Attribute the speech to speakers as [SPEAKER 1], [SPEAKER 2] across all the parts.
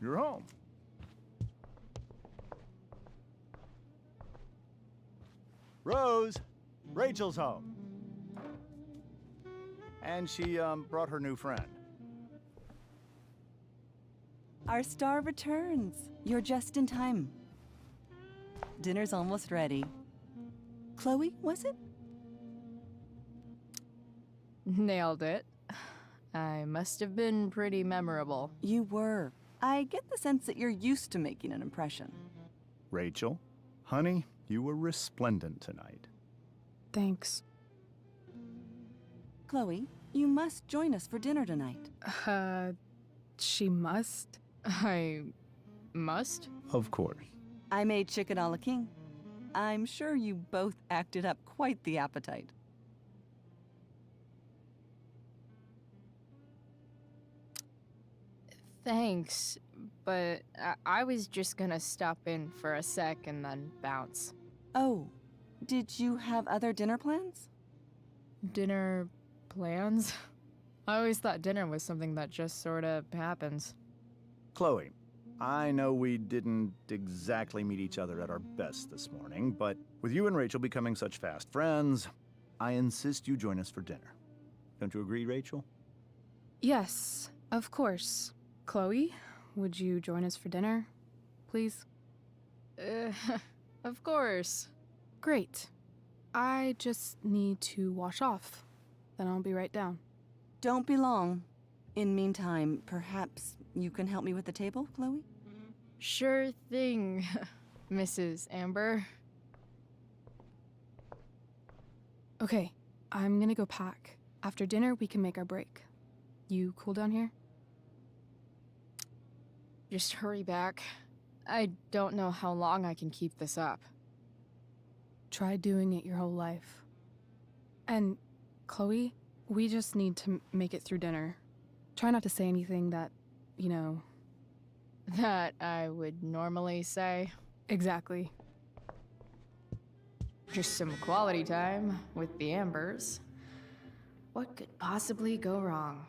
[SPEAKER 1] her home. Rose, Rachel's home. And she, brought her new friend.
[SPEAKER 2] Our star returns. You're just in time. Dinner's almost ready. Chloe, was it?
[SPEAKER 3] Nailed it. I must have been pretty memorable.
[SPEAKER 2] You were. I get the sense that you're used to making an impression.
[SPEAKER 1] Rachel, honey, you were resplendent tonight.
[SPEAKER 4] Thanks.
[SPEAKER 2] Chloe, you must join us for dinner tonight.
[SPEAKER 4] She must?
[SPEAKER 3] I must?
[SPEAKER 1] Of course.
[SPEAKER 2] I made chicken a la king. I'm sure you both acted up quite the appetite.
[SPEAKER 3] Thanks, but I was just gonna stop in for a sec and then bounce.
[SPEAKER 2] Oh, did you have other dinner plans?
[SPEAKER 3] Dinner plans? I always thought dinner was something that just sorta happens.
[SPEAKER 1] Chloe, I know we didn't exactly meet each other at our best this morning, but with you and Rachel becoming such fast friends, I insist you join us for dinner. Don't you agree, Rachel?
[SPEAKER 4] Yes, of course. Chloe, would you join us for dinner, please?
[SPEAKER 3] Of course.
[SPEAKER 4] Great. I just need to wash off. Then I'll be right down.
[SPEAKER 2] Don't be long. In meantime, perhaps you can help me with the table, Chloe?
[SPEAKER 3] Sure thing, Mrs. Amber.
[SPEAKER 4] Okay, I'm gonna go pack. After dinner, we can make our break. You cool down here?
[SPEAKER 3] Just hurry back. I don't know how long I can keep this up.
[SPEAKER 4] Try doing it your whole life. And, Chloe, we just need to make it through dinner. Try not to say anything that, you know...
[SPEAKER 3] That I would normally say.
[SPEAKER 4] Exactly.
[SPEAKER 3] Just some quality time with the Ambers. What could possibly go wrong?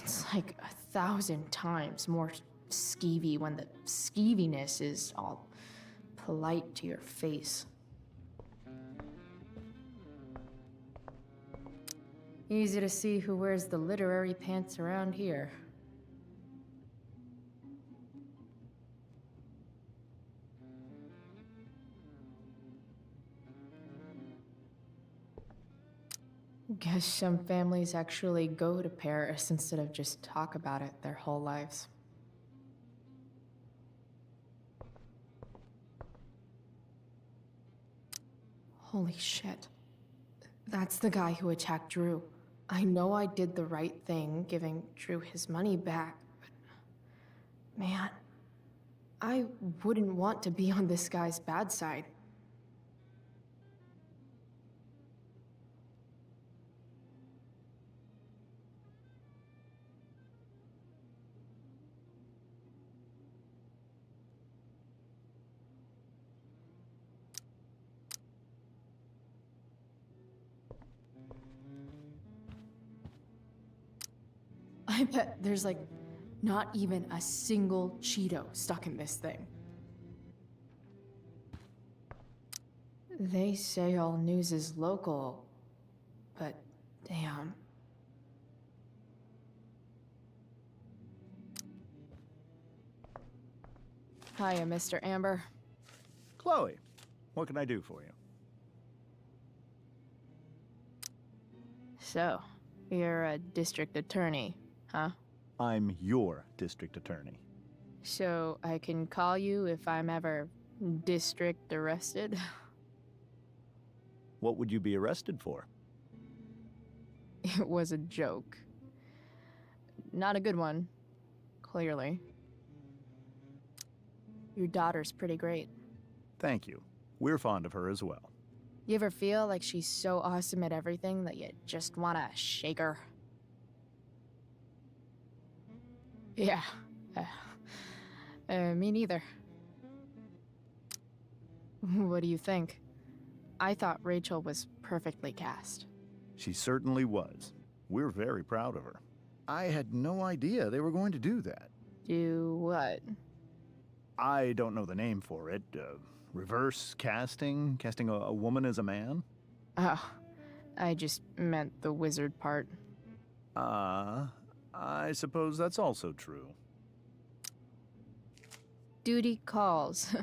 [SPEAKER 3] It's like 1,000 times more skeevy when the skeeviness is all polite to your face. Easy to see who wears the literary pants around here. Guess some families actually go to Paris instead of just talk about it their whole lives. Holy shit. That's the guy who attacked Drew. I know I did the right thing giving Drew his money back, but man, I wouldn't want to be on this guy's bad side. I bet there's like not even a single Cheeto stuck in this thing. They say all news is local, but damn. Hiya, Mr. Amber.
[SPEAKER 1] Chloe, what can I do for you?
[SPEAKER 3] So, you're a district attorney, huh?
[SPEAKER 1] I'm your district attorney.
[SPEAKER 3] So I can call you if I'm ever district arrested?
[SPEAKER 1] What would you be arrested for?
[SPEAKER 3] It was a joke. Not a good one, clearly. Your daughter's pretty great.
[SPEAKER 1] Thank you. We're fond of her as well.
[SPEAKER 3] You ever feel like she's so awesome at everything that you just wanna shake her? Yeah. Me neither. What do you think? I thought Rachel was perfectly cast.
[SPEAKER 1] She certainly was. We're very proud of her. I had no idea they were going to do that.
[SPEAKER 3] Do what?
[SPEAKER 1] I don't know the name for it. Reverse casting? Casting a woman as a man?
[SPEAKER 3] Oh, I just meant the wizard part.
[SPEAKER 1] I suppose that's also true.
[SPEAKER 3] Duty calls.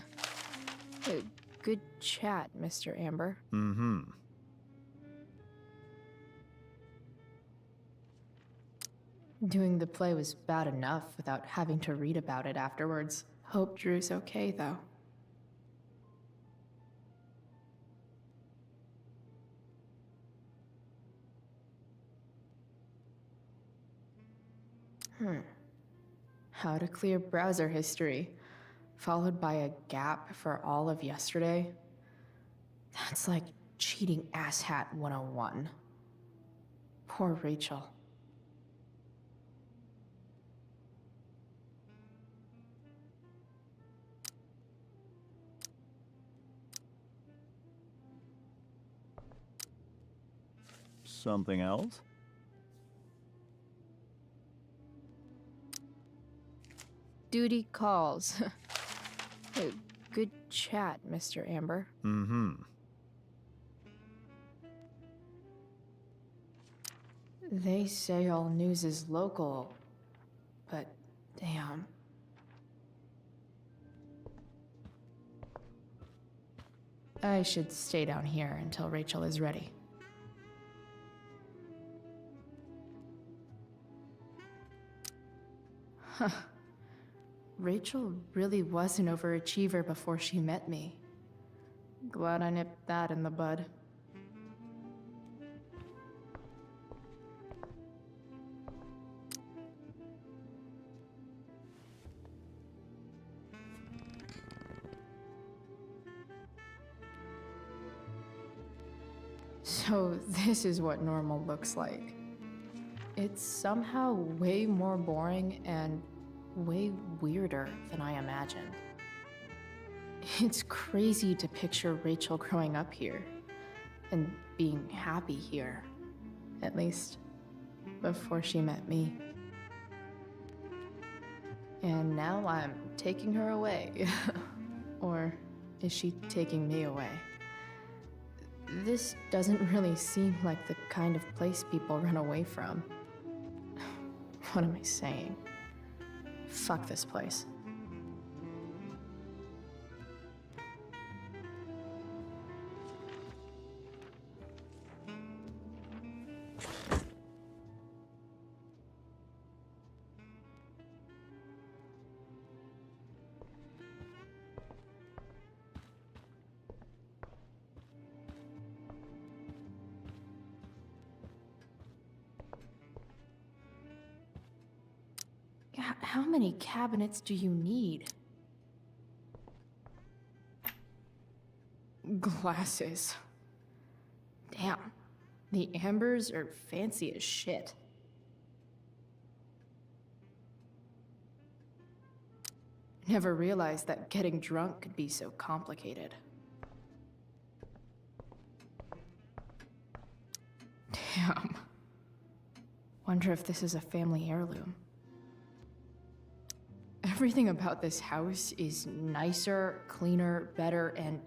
[SPEAKER 3] Good chat, Mr. Amber.
[SPEAKER 1] Mm-hmm.
[SPEAKER 3] Doing the play was bad enough without having to read about it afterwards. Hope Drew's okay, though. How to clear browser history, followed by a gap for all of yesterday. That's like cheating asshat 101. Poor Rachel.
[SPEAKER 1] Something else?
[SPEAKER 3] Duty calls. Good chat, Mr. Amber.
[SPEAKER 1] Mm-hmm.
[SPEAKER 3] They say all news is local, but damn. I should stay down here until Rachel is ready. Huh. Rachel really was an overachiever before she met me. Glad I nipped that in the bud. So this is what normal looks like. It's somehow way more boring and way weirder than I imagined. It's crazy to picture Rachel growing up here and being happy here, at least before she met me. And now I'm taking her away. Or is she taking me away? This doesn't really seem like the kind of place people run away from. What am I saying? Fuck this place. How many cabinets do you need? Glasses. Damn. The ambers are fancy as shit. Never realized that getting drunk could be so complicated. Damn. Wonder if this is a family heirloom. Everything about this house is nicer, cleaner, better, and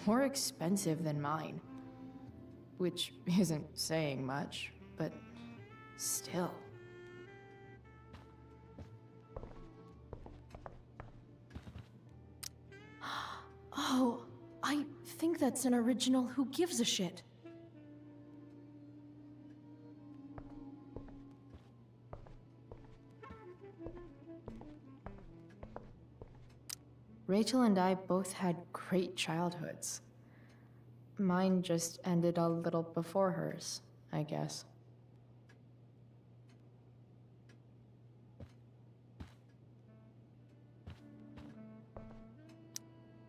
[SPEAKER 3] more expensive than mine. Which isn't saying much, but still. Oh, I think that's an original Who Gives a Shit. Rachel and I both had great childhoods. Mine just ended a little before hers, I guess.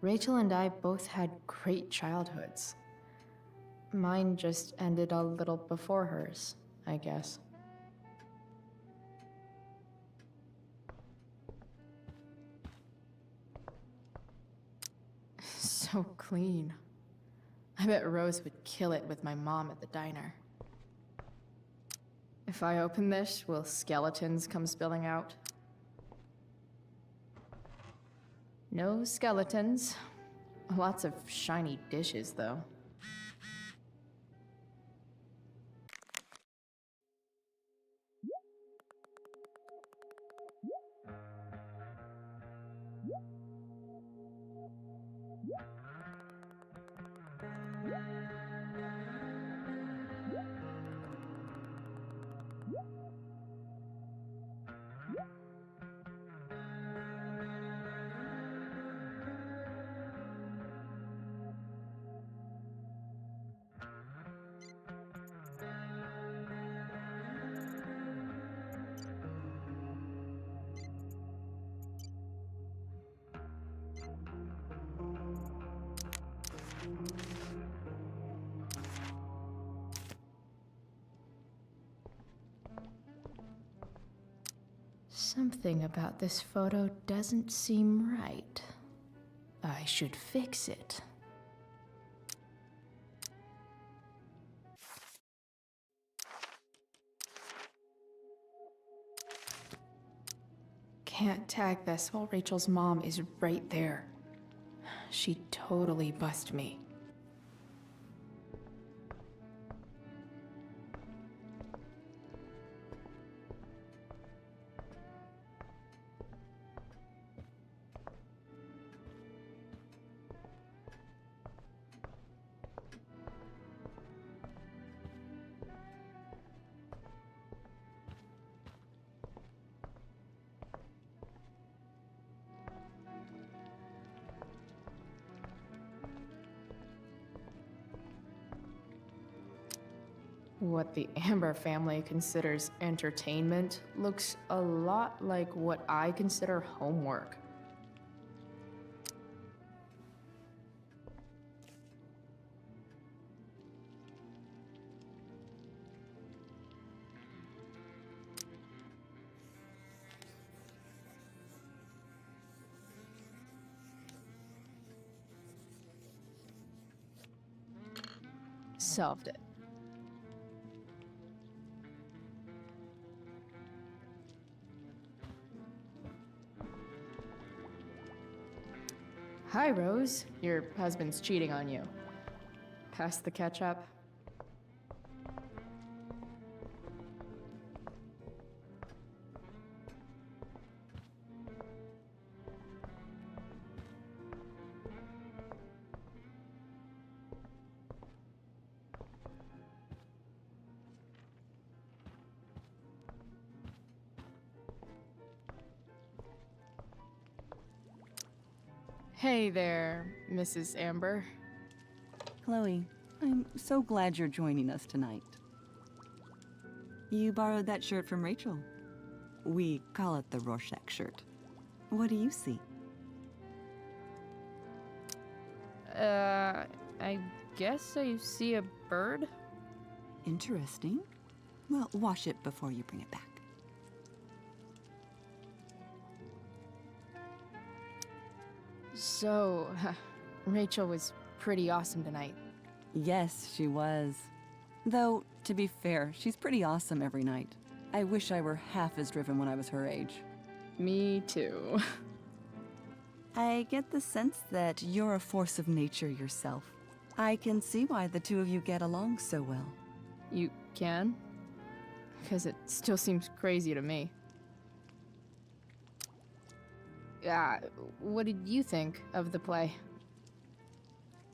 [SPEAKER 3] Rachel and I both had great childhoods. Mine just ended a little before hers, I guess. So clean. I bet Rose would kill it with my mom at the diner. If I open this, will skeletons come spilling out? No skeletons. Lots of shiny dishes, though. Something about this photo doesn't seem right. I should fix it. Can't tag this while Rachel's mom is right there. She'd totally bust me. What the Amber family considers entertainment looks a lot like what I consider homework. Solved it. Hi, Rose. Your husband's cheating on you. Pass the ketchup. Hey there, Mrs. Amber.
[SPEAKER 2] Chloe, I'm so glad you're joining us tonight. You borrowed that shirt from Rachel. We call it the Rorschach shirt. What do you see?
[SPEAKER 3] I guess I see a bird?
[SPEAKER 2] Interesting. Well, wash it before you bring it back.
[SPEAKER 3] So, Rachel was pretty awesome tonight.
[SPEAKER 2] Yes, she was. Though, to be fair, she's pretty awesome every night. I wish I were half as driven when I was her age.
[SPEAKER 3] Me too.
[SPEAKER 2] I get the sense that you're a force of nature yourself. I can see why the two of you get along so well.
[SPEAKER 3] You can? Because it still seems crazy to me. What did you think of the play?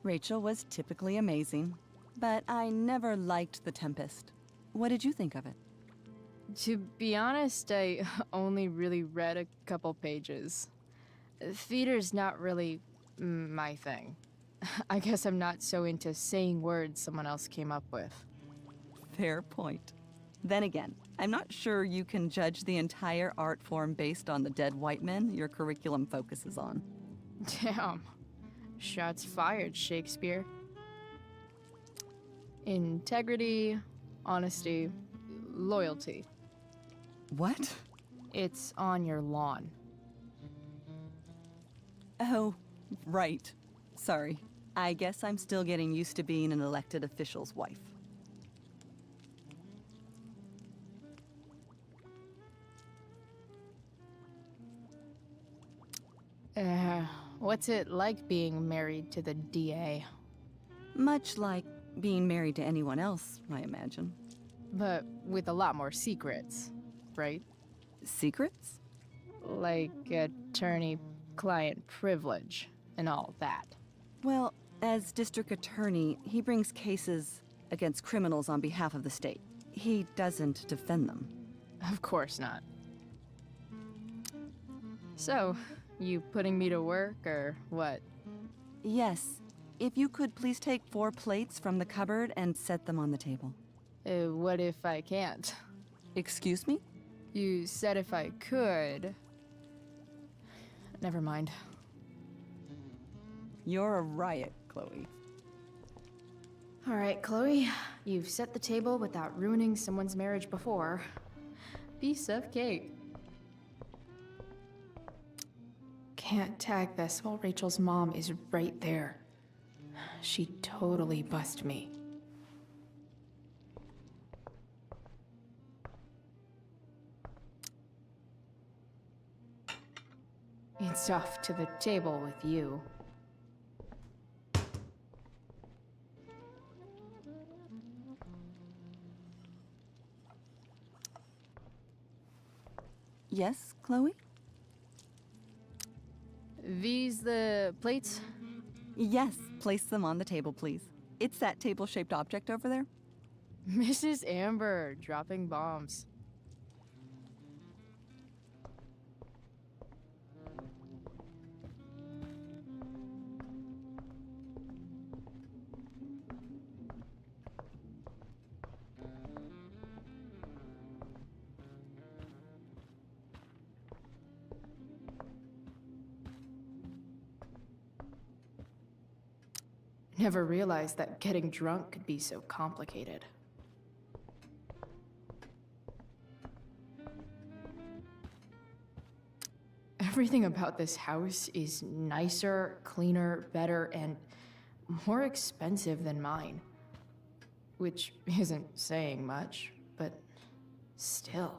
[SPEAKER 2] Rachel was typically amazing, but I never liked The Tempest. What did you think of it?
[SPEAKER 3] To be honest, I only really read a couple pages. Theater's not really my thing. I guess I'm not so into saying words someone else came up with.
[SPEAKER 2] Fair point. Then again, I'm not sure you can judge the entire art form based on the dead white men your curriculum focuses on.
[SPEAKER 3] Damn. Shots fired, Shakespeare. Integrity, honesty, loyalty.
[SPEAKER 2] What?
[SPEAKER 3] It's on your lawn.
[SPEAKER 2] Oh, right. Sorry. I guess I'm still getting used to being an elected official's wife.
[SPEAKER 3] What's it like being married to the DA?
[SPEAKER 2] Much like being married to anyone else, I imagine.
[SPEAKER 3] But with a lot more secrets, right?
[SPEAKER 2] Secrets?
[SPEAKER 3] Like attorney-client privilege and all that.
[SPEAKER 2] Well, as district attorney, he brings cases against criminals on behalf of the state. He doesn't defend them.
[SPEAKER 3] Of course not. So, you putting me to work, or what?
[SPEAKER 2] Yes. If you could please take 4 plates from the cupboard and set them on the table.
[SPEAKER 3] What if I can't?
[SPEAKER 2] Excuse me?
[SPEAKER 3] You said if I could. Never mind.
[SPEAKER 2] You're a riot, Chloe.
[SPEAKER 3] All right, Chloe. You've set the table without ruining someone's marriage before. Piece of cake. Can't tag this while Rachel's mom is right there. She'd totally bust me. It's off to the table with you.
[SPEAKER 2] Yes, Chloe?
[SPEAKER 3] These the plates?
[SPEAKER 2] Yes, place them on the table, please. It's that table-shaped object over there.
[SPEAKER 3] Mrs. Amber, dropping bombs. Never realized that getting drunk could be so complicated. Everything about this house is nicer, cleaner, better, and more expensive than mine. Which isn't saying much, but still.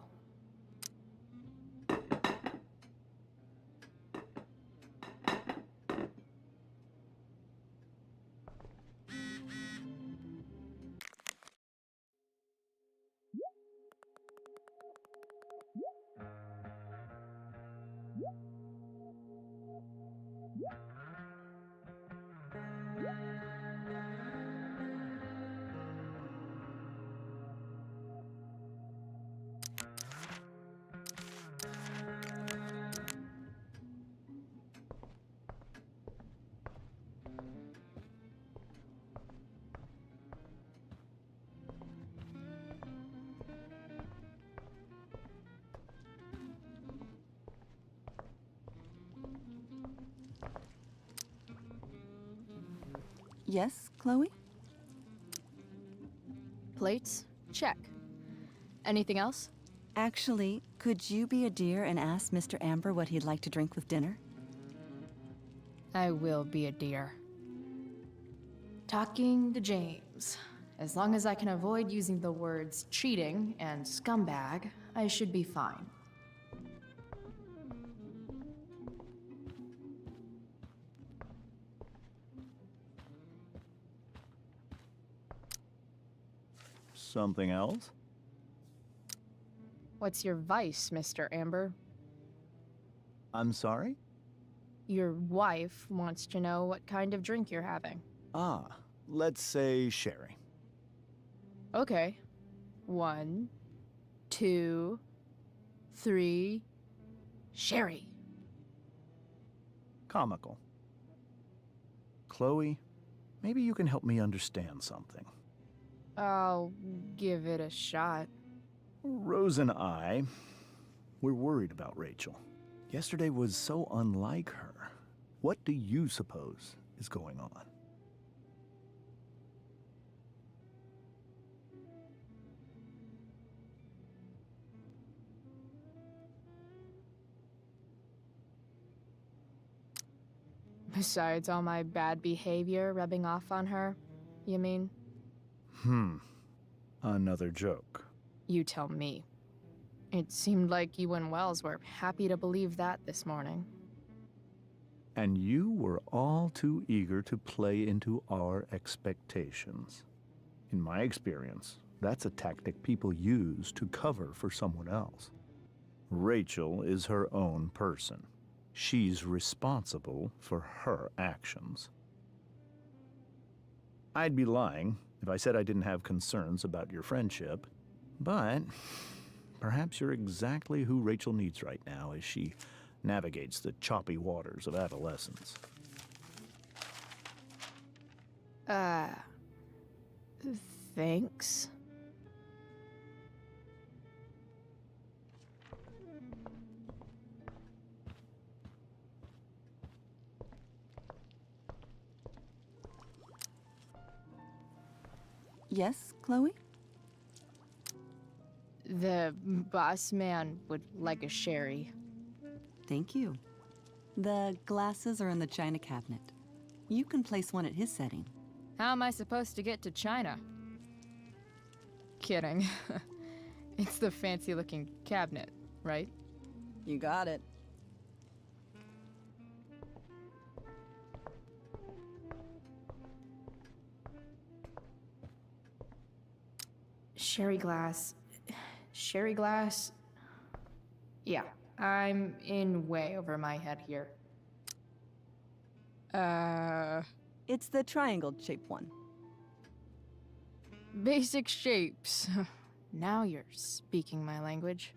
[SPEAKER 2] Yes, Chloe?
[SPEAKER 3] Plates? Check. Anything else?
[SPEAKER 2] Actually, could you be a dear and ask Mr. Amber what he'd like to drink with dinner?
[SPEAKER 3] I will be a dear. Talking to James. As long as I can avoid using the words cheating and scumbag, I should be fine.
[SPEAKER 1] Something else?
[SPEAKER 3] What's your vice, Mr. Amber?
[SPEAKER 1] I'm sorry?
[SPEAKER 3] Your wife wants to know what kind of drink you're having.
[SPEAKER 1] Ah, let's say sherry.
[SPEAKER 3] Okay. 1, 2, 3. Sherry.
[SPEAKER 1] Comical. Chloe, maybe you can help me understand something.
[SPEAKER 3] I'll give it a shot.
[SPEAKER 1] Rose and I, we're worried about Rachel. Yesterday was so unlike her. What do you suppose is going on?
[SPEAKER 3] Besides all my bad behavior rubbing off on her, you mean?
[SPEAKER 1] Another joke.
[SPEAKER 3] You tell me. It seemed like you and Wells were happy to believe that this morning.
[SPEAKER 1] And you were all too eager to play into our expectations. In my experience, that's a tactic people use to cover for someone else. Rachel is her own person. She's responsible for her actions. I'd be lying if I said I didn't have concerns about your friendship, but perhaps you're exactly who Rachel needs right now as she navigates the choppy waters of adolescence.
[SPEAKER 3] Thanks.
[SPEAKER 2] Yes, Chloe?
[SPEAKER 3] The boss man would like a sherry.
[SPEAKER 2] Thank you. The glasses are in the china cabinet. You can place one at his setting.
[SPEAKER 3] How am I supposed to get to China? Kidding. It's the fancy-looking cabinet, right?
[SPEAKER 2] You got it.
[SPEAKER 3] Sherry glass. Sherry glass? Yeah, I'm in way over my head here.
[SPEAKER 2] It's the triangle-shaped one.
[SPEAKER 3] Basic shapes. Now you're speaking my language.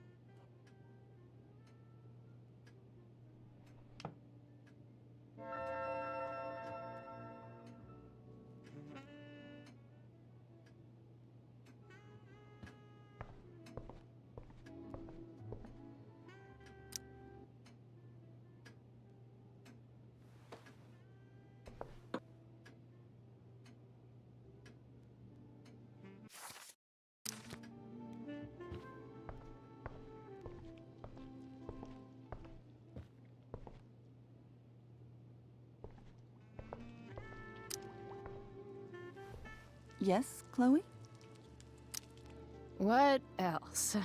[SPEAKER 2] Yes, Chloe?
[SPEAKER 3] What else?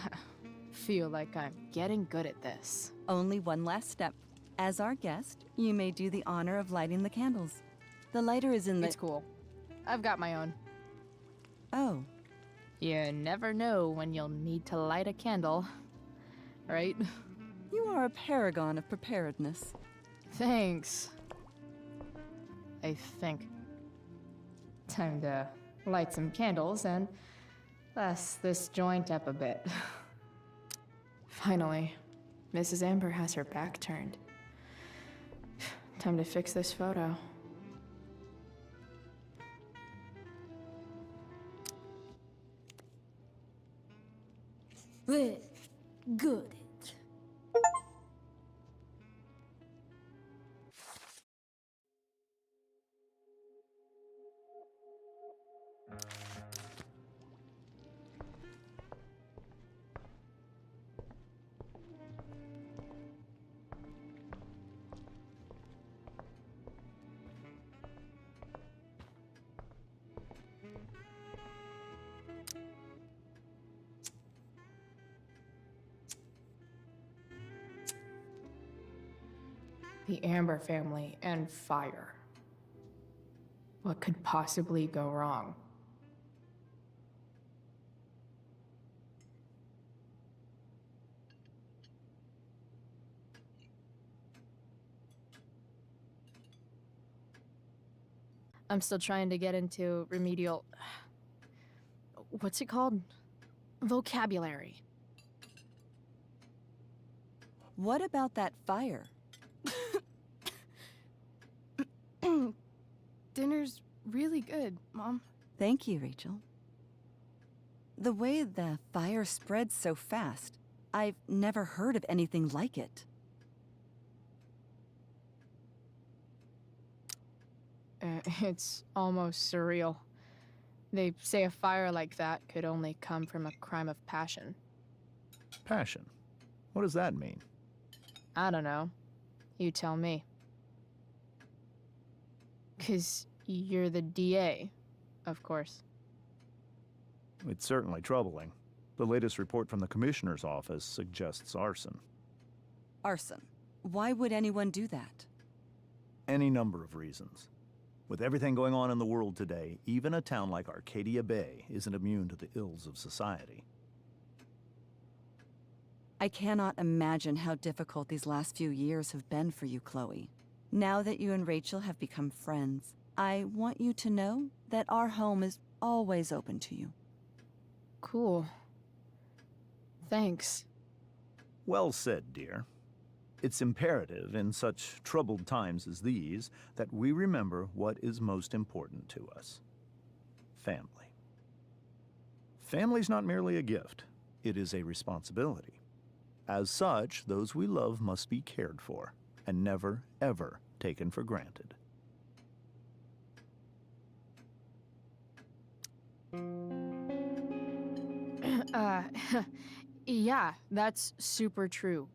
[SPEAKER 3] Feel like I'm getting good at this.
[SPEAKER 2] Only one last step. As our guest, you may do the honor of lighting the candles. The lighter is in the...
[SPEAKER 3] It's cool. I've got my own.
[SPEAKER 2] Oh,
[SPEAKER 3] You never know when you'll need to light a candle, right?
[SPEAKER 2] you are a paragon of preparedness.
[SPEAKER 3] Thanks. I think. Time to light some candles and bless this joint up a bit. Finally, Mrs. Amber has her back turned. Time to fix this photo. Good. the Amber family, and fire. What could possibly go wrong? I'm still trying to get into remedial... What's it called? Vocabulary.
[SPEAKER 2] What about that fire?
[SPEAKER 4] Dinner's really good, Mom.
[SPEAKER 2] Thank you, Rachel. The way the fire spreads so fast, I've never heard of anything like it.
[SPEAKER 3] It's almost surreal. They say a fire like that could only come from a crime of passion.
[SPEAKER 1] Passion. What does that mean?
[SPEAKER 3] I don't know. You tell me. 'Cause you're the DA, of course.
[SPEAKER 1] It's certainly troubling. The latest report from the commissioner's office suggests arson.
[SPEAKER 2] Arson. Why would anyone do that?
[SPEAKER 1] Any number of reasons. With everything going on in the world today, even a town like Arcadia Bay isn't immune to the ills of society.
[SPEAKER 2] I cannot imagine how difficult these last few years have been for you, Chloe. Now that you and Rachel have become friends, I want you to know that our home is always open to you.
[SPEAKER 3] Cool. Thanks.
[SPEAKER 1] Well said, dear. It's imperative in such troubled times as these that we remember what is most important to us. Family. Family's not merely a gift, it is a responsibility. As such, those we love must be cared for and never, ever taken for granted.
[SPEAKER 3] Yeah, that's super true.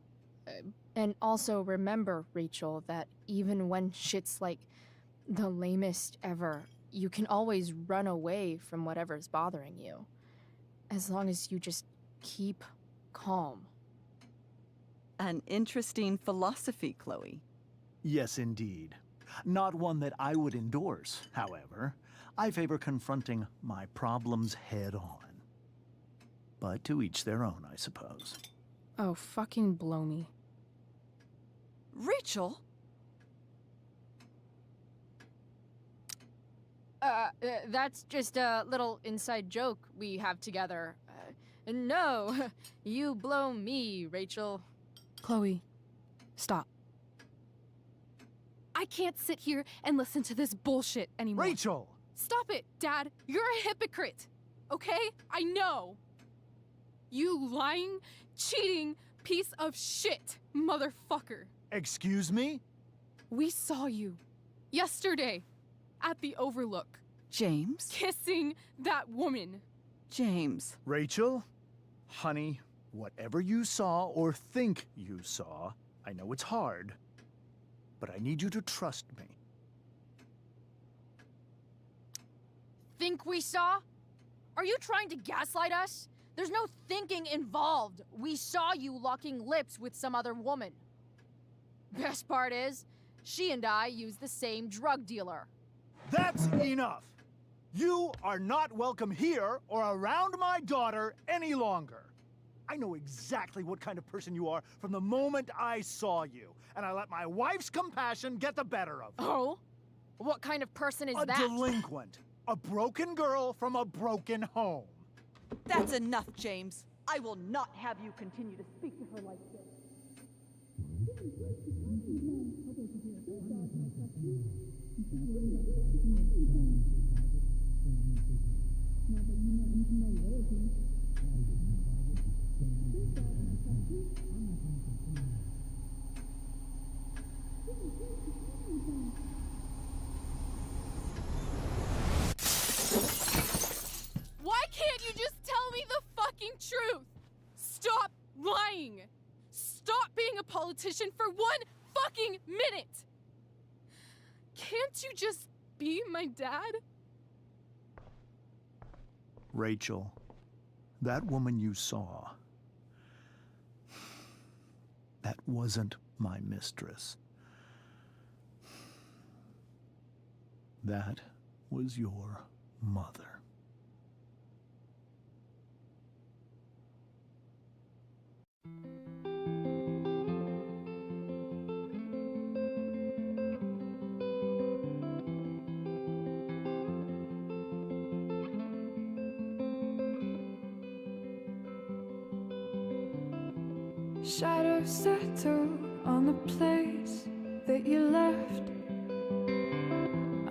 [SPEAKER 3] And also remember, Rachel, that even when shit's like the lamest ever, you can always run away from whatever's bothering you. As long as you just keep calm.
[SPEAKER 2] An interesting philosophy, Chloe.
[SPEAKER 1] Yes, indeed. Not one that I would endorse, however. I favor confronting my problems head on. But to each their own, I suppose.
[SPEAKER 4] Oh, fucking blow me.
[SPEAKER 2] Rachel?
[SPEAKER 3] That's just a little inside joke we have together. No, you blow me, Rachel.
[SPEAKER 4] Chloe, stop.
[SPEAKER 5] I can't sit here and listen to this bullshit anymore.
[SPEAKER 1] Rachel!
[SPEAKER 5] Stop it, Dad. You're a hypocrite. Okay? I know. You lying, cheating piece of shit, motherfucker.
[SPEAKER 1] Excuse me?
[SPEAKER 5] We saw you yesterday at the Overlook
[SPEAKER 2] James?
[SPEAKER 5] kissing that woman.
[SPEAKER 2] James.
[SPEAKER 1] Rachel? Honey, whatever you saw or think you saw, I know it's hard, but I need you to trust me.
[SPEAKER 6] Think we saw? Are you trying to gaslight us? There's no thinking involved. We saw you locking lips with some other woman. Best part is, she and I use the same drug dealer.
[SPEAKER 1] That's enough! You are not welcome here or around my daughter any longer. I know exactly what kind of person you are from the moment I saw you, and I let my wife's compassion get the better of me.
[SPEAKER 6] Oh? What kind of person is
[SPEAKER 1] A
[SPEAKER 6] that?
[SPEAKER 1] delinquent. A broken girl from a broken home.
[SPEAKER 2] That's enough, James. I will not have you continue to speak to her like this.
[SPEAKER 5] Why can't you just tell me the fucking truth? Stop lying. Stop being a politician for one fucking minute. Can't you just be my dad?
[SPEAKER 1] Rachel, that woman you saw, that wasn't my mistress. That was your mother.
[SPEAKER 7] Shadows settle on the place that you left.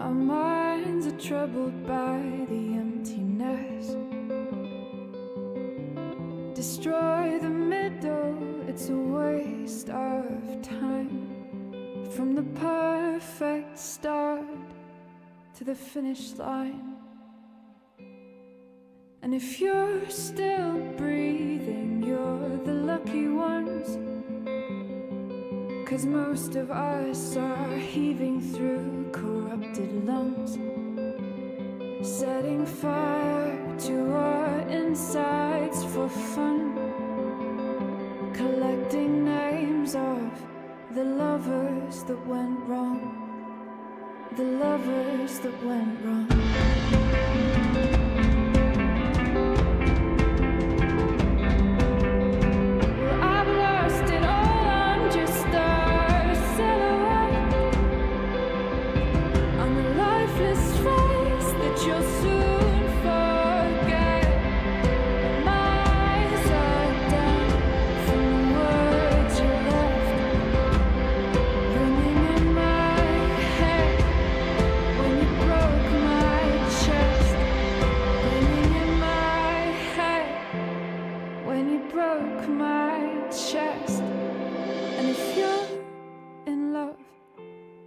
[SPEAKER 7] Our minds are troubled by the emptiness. Destroy the middle, it's a waste of time. From the perfect start to the finish line. And if you're still breathing, you're the lucky ones. 'Cause most of us are heaving through corrupted lungs, setting fire to our insides for fun, collecting names of the lovers that went wrong, the lovers that went wrong.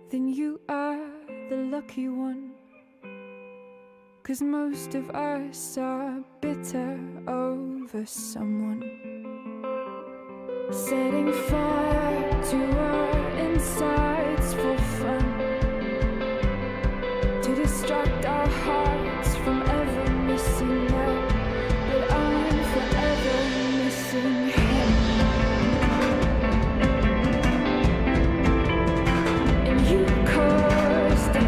[SPEAKER 7] Then you are the lucky one. 'Cause most of us are bitter over someone, setting fire to our insides for fun, to distract our hearts from ever missing that. But I'm forever missing him. You caused it.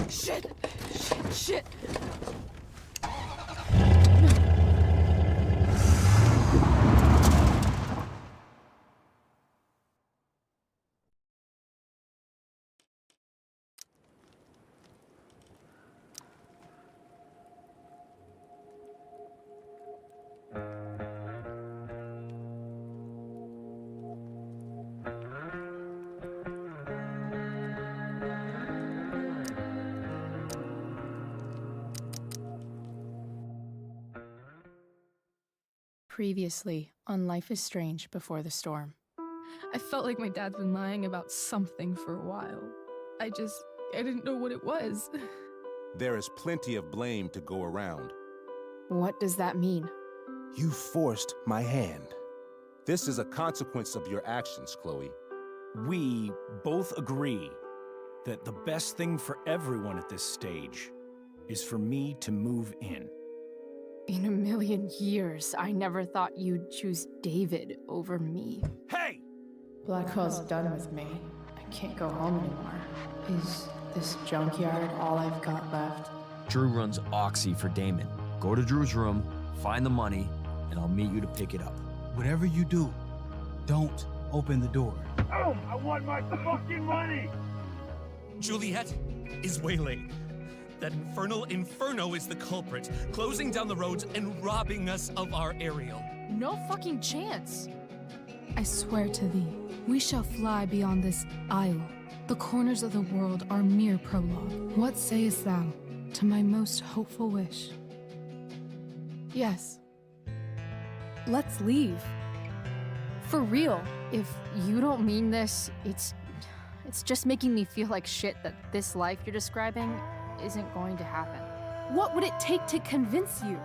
[SPEAKER 5] Shit! Shit! Shit!
[SPEAKER 3] Previously on Life is Strange Before the Storm.
[SPEAKER 4] I felt like my dad's been lying about something for a while. I didn't know what it was.
[SPEAKER 8] There is plenty of blame to go around.
[SPEAKER 3] What does that mean?
[SPEAKER 8] You forced my hand. This is a consequence of your actions, Chloe.
[SPEAKER 9] We both agree that the best thing for everyone at this stage is for me to move in.
[SPEAKER 3] In a million years, I never thought you'd choose David over me.
[SPEAKER 9] Hey!
[SPEAKER 3] Blackwell's done with me. I can't go home anymore. Is this junkyard all I've got left?
[SPEAKER 10] Drew runs Oxy for Damon. Go to Drew's room, find the money, and I'll meet you to pick it up.
[SPEAKER 11] Whatever you do, don't open the door.
[SPEAKER 12] Oh, I want my fucking money!
[SPEAKER 13] Juliet is waylaid. That infernal Inferno is the culprit, closing down the roads and robbing us of our aerial.
[SPEAKER 6] No fucking chance.
[SPEAKER 4] I swear to thee, we shall fly beyond this isle. The corners of the world are mere prologue. What sayest thou to my most hopeful wish?
[SPEAKER 3] Yes.
[SPEAKER 4] Let's leave. For real.
[SPEAKER 6] If you don't mean this, it's just making me feel like shit that this life you're describing isn't going to happen.
[SPEAKER 4] What would it take to convince you?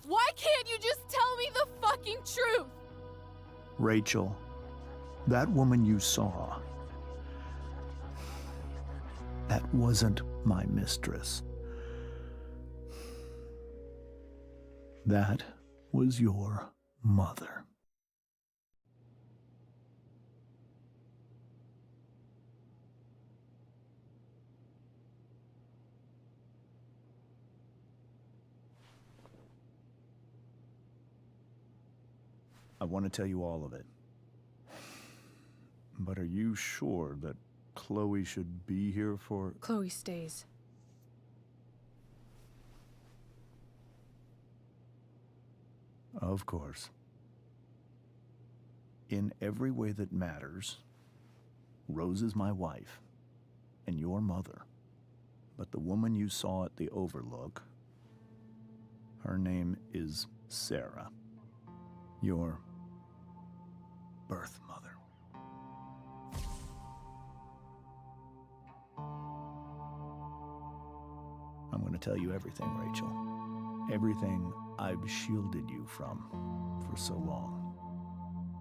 [SPEAKER 5] Why can't you just tell me the fucking truth?
[SPEAKER 1] Rachel, that woman you saw, that wasn't my mistress. That was your mother. I want to tell you all of it. But are you sure that Chloe should be here for...
[SPEAKER 4] Chloe stays.
[SPEAKER 1] Of course. In every way that matters, Rose is my wife and your mother. But the woman you saw at the Overlook, her name is Sarah, your birth mother. I'm going to tell you everything, Rachel. Everything I've shielded you from for so long.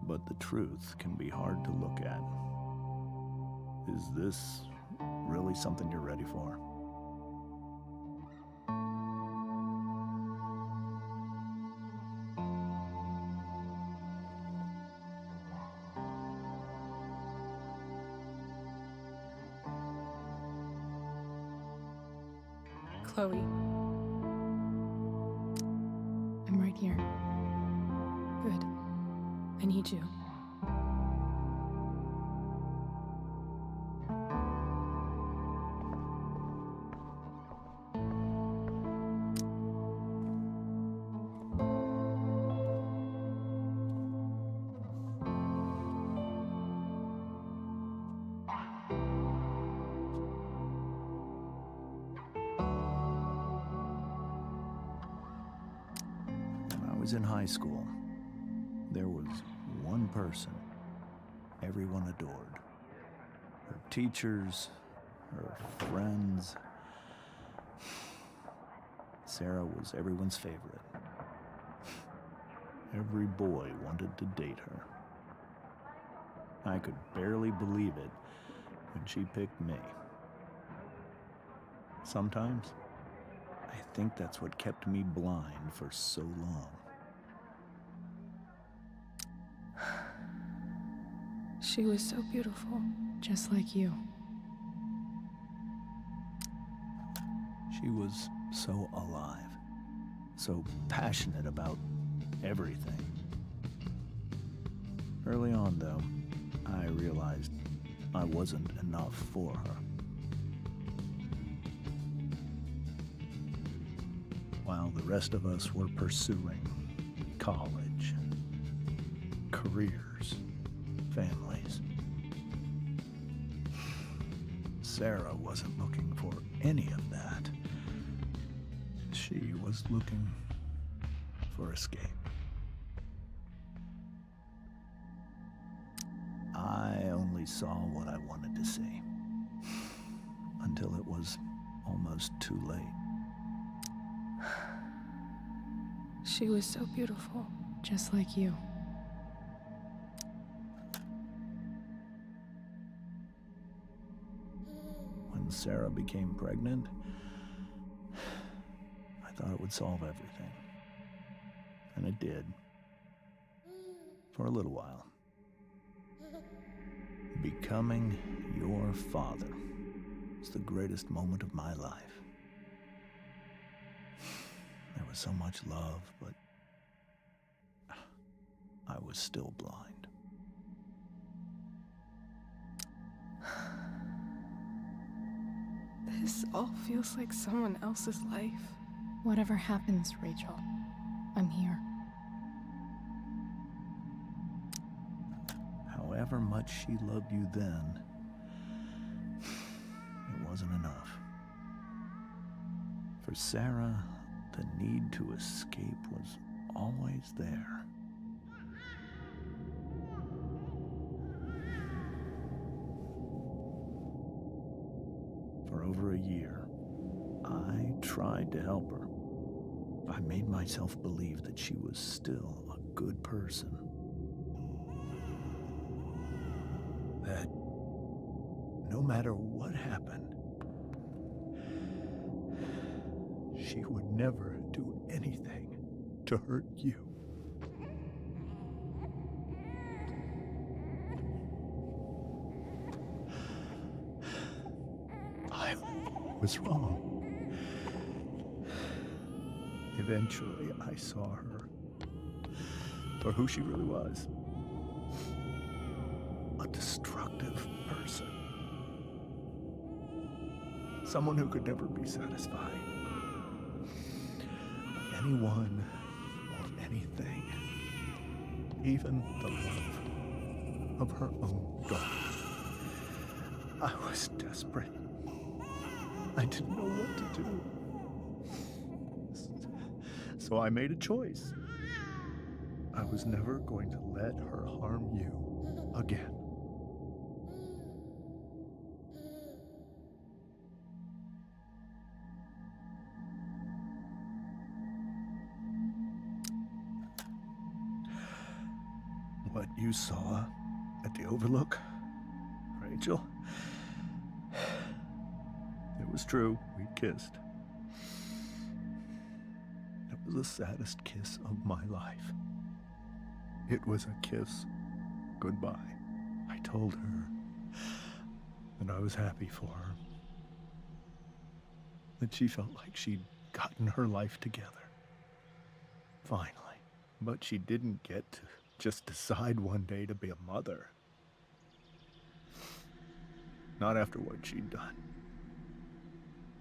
[SPEAKER 1] But the truth can be hard to look at. Is this really something you're ready for?
[SPEAKER 4] Chloe. I'm right here. Good. I need you.
[SPEAKER 1] In high school, there was one person everyone adored. Her teachers, her friends. Sarah was everyone's favorite. Every boy wanted to date her. I could barely believe it when she picked me. Sometimes, I think that's what kept me blind for so long.
[SPEAKER 4] She was so beautiful, just like you.
[SPEAKER 1] She was so alive, so passionate about everything. Early on, though, I realized I wasn't enough for her. While the rest of us were pursuing college, careers, families, Sarah wasn't looking for any of that. She was looking for escape. I only saw what I wanted to see, until it was almost too late.
[SPEAKER 4] She was so beautiful, just like you.
[SPEAKER 1] When Sarah became pregnant, I thought it would solve everything. And it did. For a little while. Becoming your father was the greatest moment of my life. There was so much love, but I was still blind.
[SPEAKER 4] This all feels like someone else's life.
[SPEAKER 3] Whatever happens, Rachel, I'm here.
[SPEAKER 1] However much she loved you then, it wasn't enough. For Sarah, the need to escape was always there. For over a year, I tried to help her. I made myself believe that she was still a good person. That no matter what happened, she would never do anything to hurt you. I was wrong. Eventually, I saw her for who she really was. A destructive person. Someone who could never be satisfied. Anyone or anything. Even the love of her own daughter. I was desperate. I didn't know what to do. So I made a choice. I was never going to let her harm you again. What you saw at the Overlook, Rachel, it was true. We kissed. It was the saddest kiss of my life. It was a kiss goodbye. I told her that I was happy for her. That she felt like she'd gotten her life together. Finally. But she didn't get to just decide one day to be a mother. Not after what she'd done.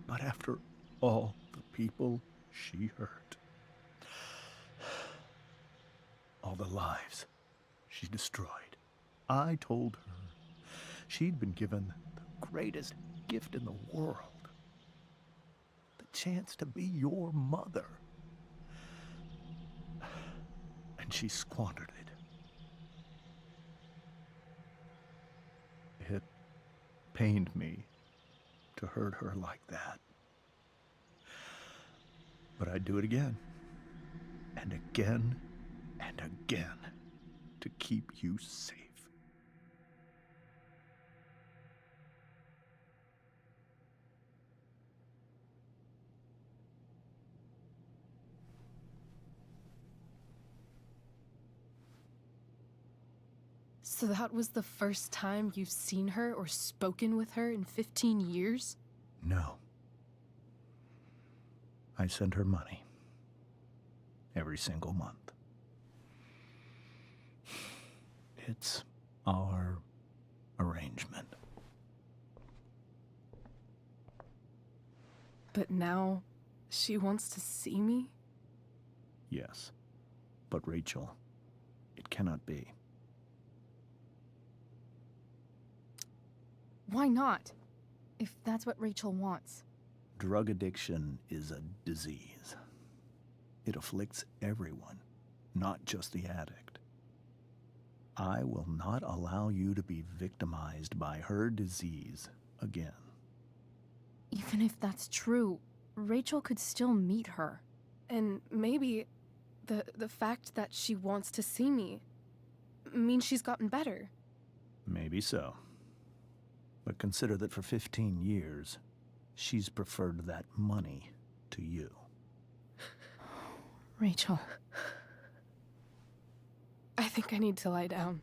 [SPEAKER 1] Not after all the people she hurt. All the lives she destroyed. I told her she'd been given the greatest gift in the world. The chance to be your mother. And she squandered it. It pained me to hurt her like that. But I'd do it again. And again. And again. To keep you safe.
[SPEAKER 4] So that was the first time you've seen her or spoken with her in 15 years?
[SPEAKER 1] No. I send her money. Every single month. It's our arrangement.
[SPEAKER 4] But now, she wants to see me?
[SPEAKER 1] Yes. But Rachel, it cannot be.
[SPEAKER 4] Why not? If that's what Rachel wants.
[SPEAKER 1] Drug addiction is a disease. It afflicts everyone, not just the addict. I will not allow you to be victimized by her disease again.
[SPEAKER 3] Even if that's true, Rachel could still meet her.
[SPEAKER 4] And maybe the fact that she wants to see me means she's gotten better.
[SPEAKER 1] Maybe so. But consider that for 15 years, she's preferred that money to you.
[SPEAKER 3] Rachel.
[SPEAKER 4] I think I need to lie down.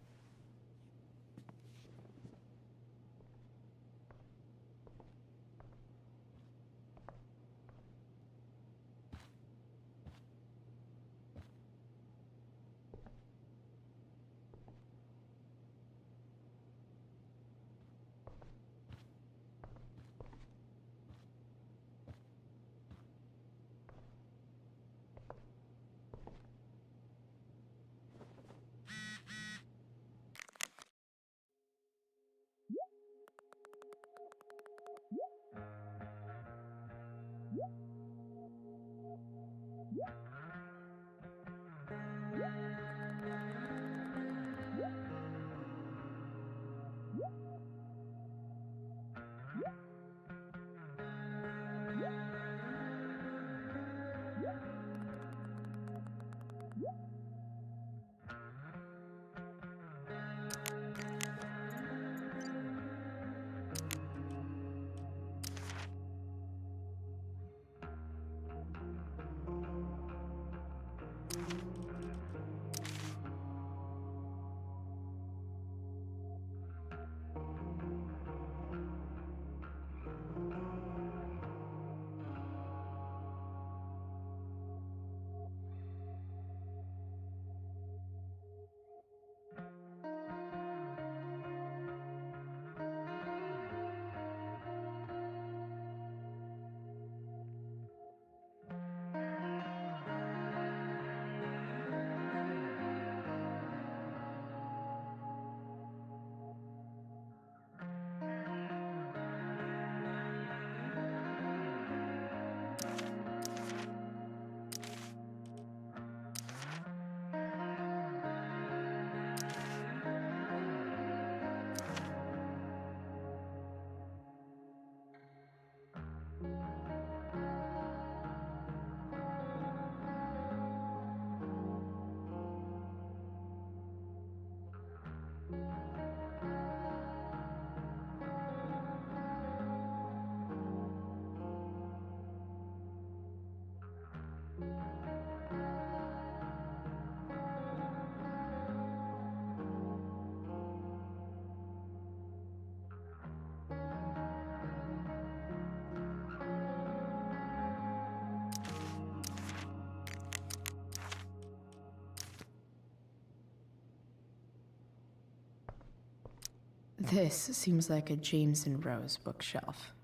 [SPEAKER 3] This seems like a James and Rose bookshelf.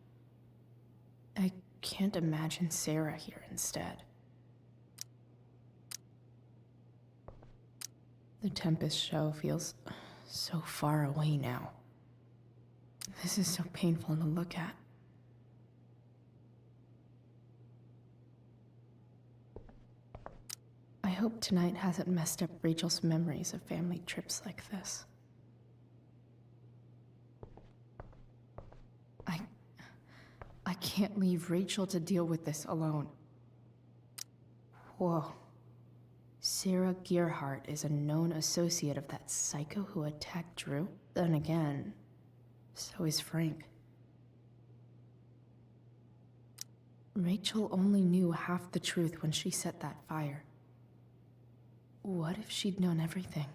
[SPEAKER 3] I can't imagine Sarah here instead. The Tempest show feels so far away now. This is so painful to look at. I hope tonight hasn't messed up Rachel's memories of family trips like this. I can't leave Rachel to deal with this alone. Whoa. Sarah Gearhart is a known associate of that psycho who attacked Drew? Then again, so is Frank. Rachel only knew half the truth when she set that fire. What if she'd known everything?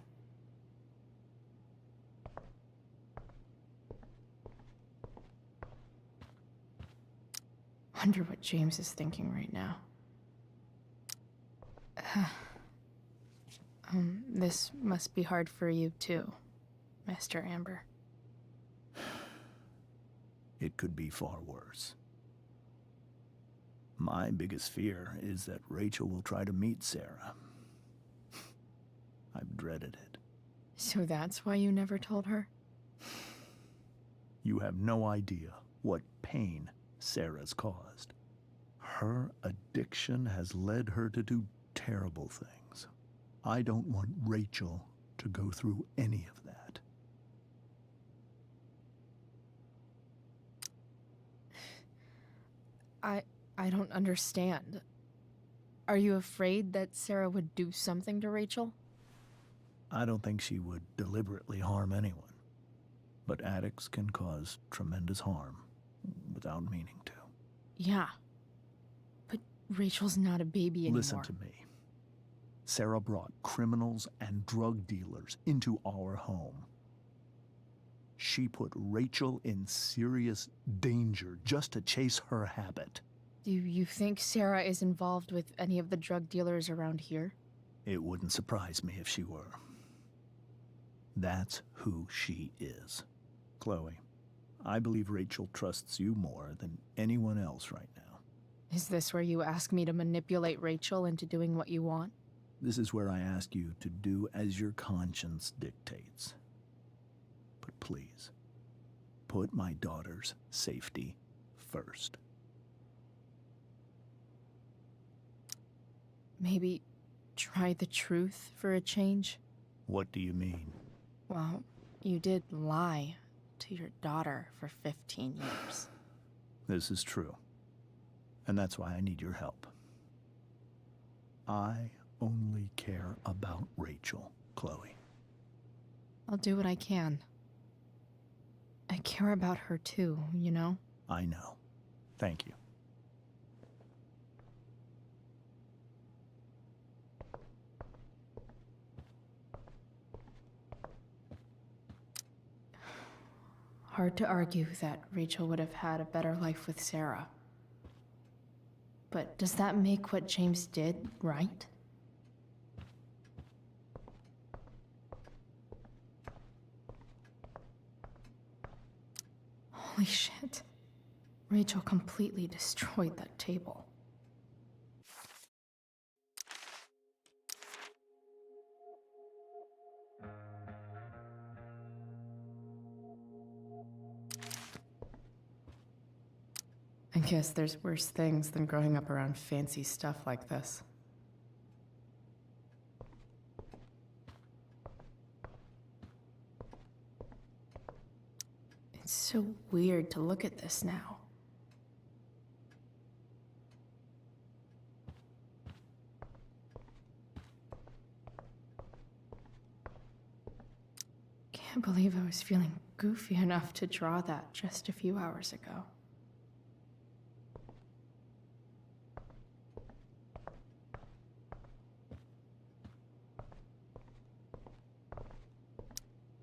[SPEAKER 3] Wonder what James is thinking right now. This must be hard for you too, Mr. Amber.
[SPEAKER 1] It could be far worse. My biggest fear is that Rachel will try to meet Sarah. I've dreaded it.
[SPEAKER 3] So that's why you never told her?
[SPEAKER 1] You have no idea what pain Sarah's caused. Her addiction has led her to do terrible things. I don't want Rachel to go through any of that.
[SPEAKER 3] I don't understand. Are you afraid that Sarah would do something to Rachel?
[SPEAKER 1] I don't think she would deliberately harm anyone. But addicts can cause tremendous harm without meaning to.
[SPEAKER 3] Yeah. But Rachel's not a baby anymore.
[SPEAKER 1] Listen to me. Sarah brought criminals and drug dealers into our home. She put Rachel in serious danger just to chase her habit.
[SPEAKER 3] Do you think Sarah is involved with any of the drug dealers around here?
[SPEAKER 1] It wouldn't surprise me if she were. That's who she is. Chloe, I believe Rachel trusts you more than anyone else right now.
[SPEAKER 3] Is this where you ask me to manipulate Rachel into doing what you want?
[SPEAKER 1] This is where I ask you to do as your conscience dictates. But please, put my daughter's safety first.
[SPEAKER 3] Maybe try the truth for a change?
[SPEAKER 1] What do you mean?
[SPEAKER 3] Well, you did lie to your daughter for 15 years.
[SPEAKER 1] This is true. And that's why I need your help. I only care about Rachel, Chloe.
[SPEAKER 3] I'll do what I can. I care about her too, you know?
[SPEAKER 1] I know. Thank you.
[SPEAKER 3] Hard to argue that Rachel would have had a better life with Sarah. But does that make what James did right? Holy shit. Rachel completely destroyed that table. I guess there's worse things than growing up around fancy stuff like this. It's so weird to look at this now. Can't believe I was feeling goofy enough to draw that just a few hours ago.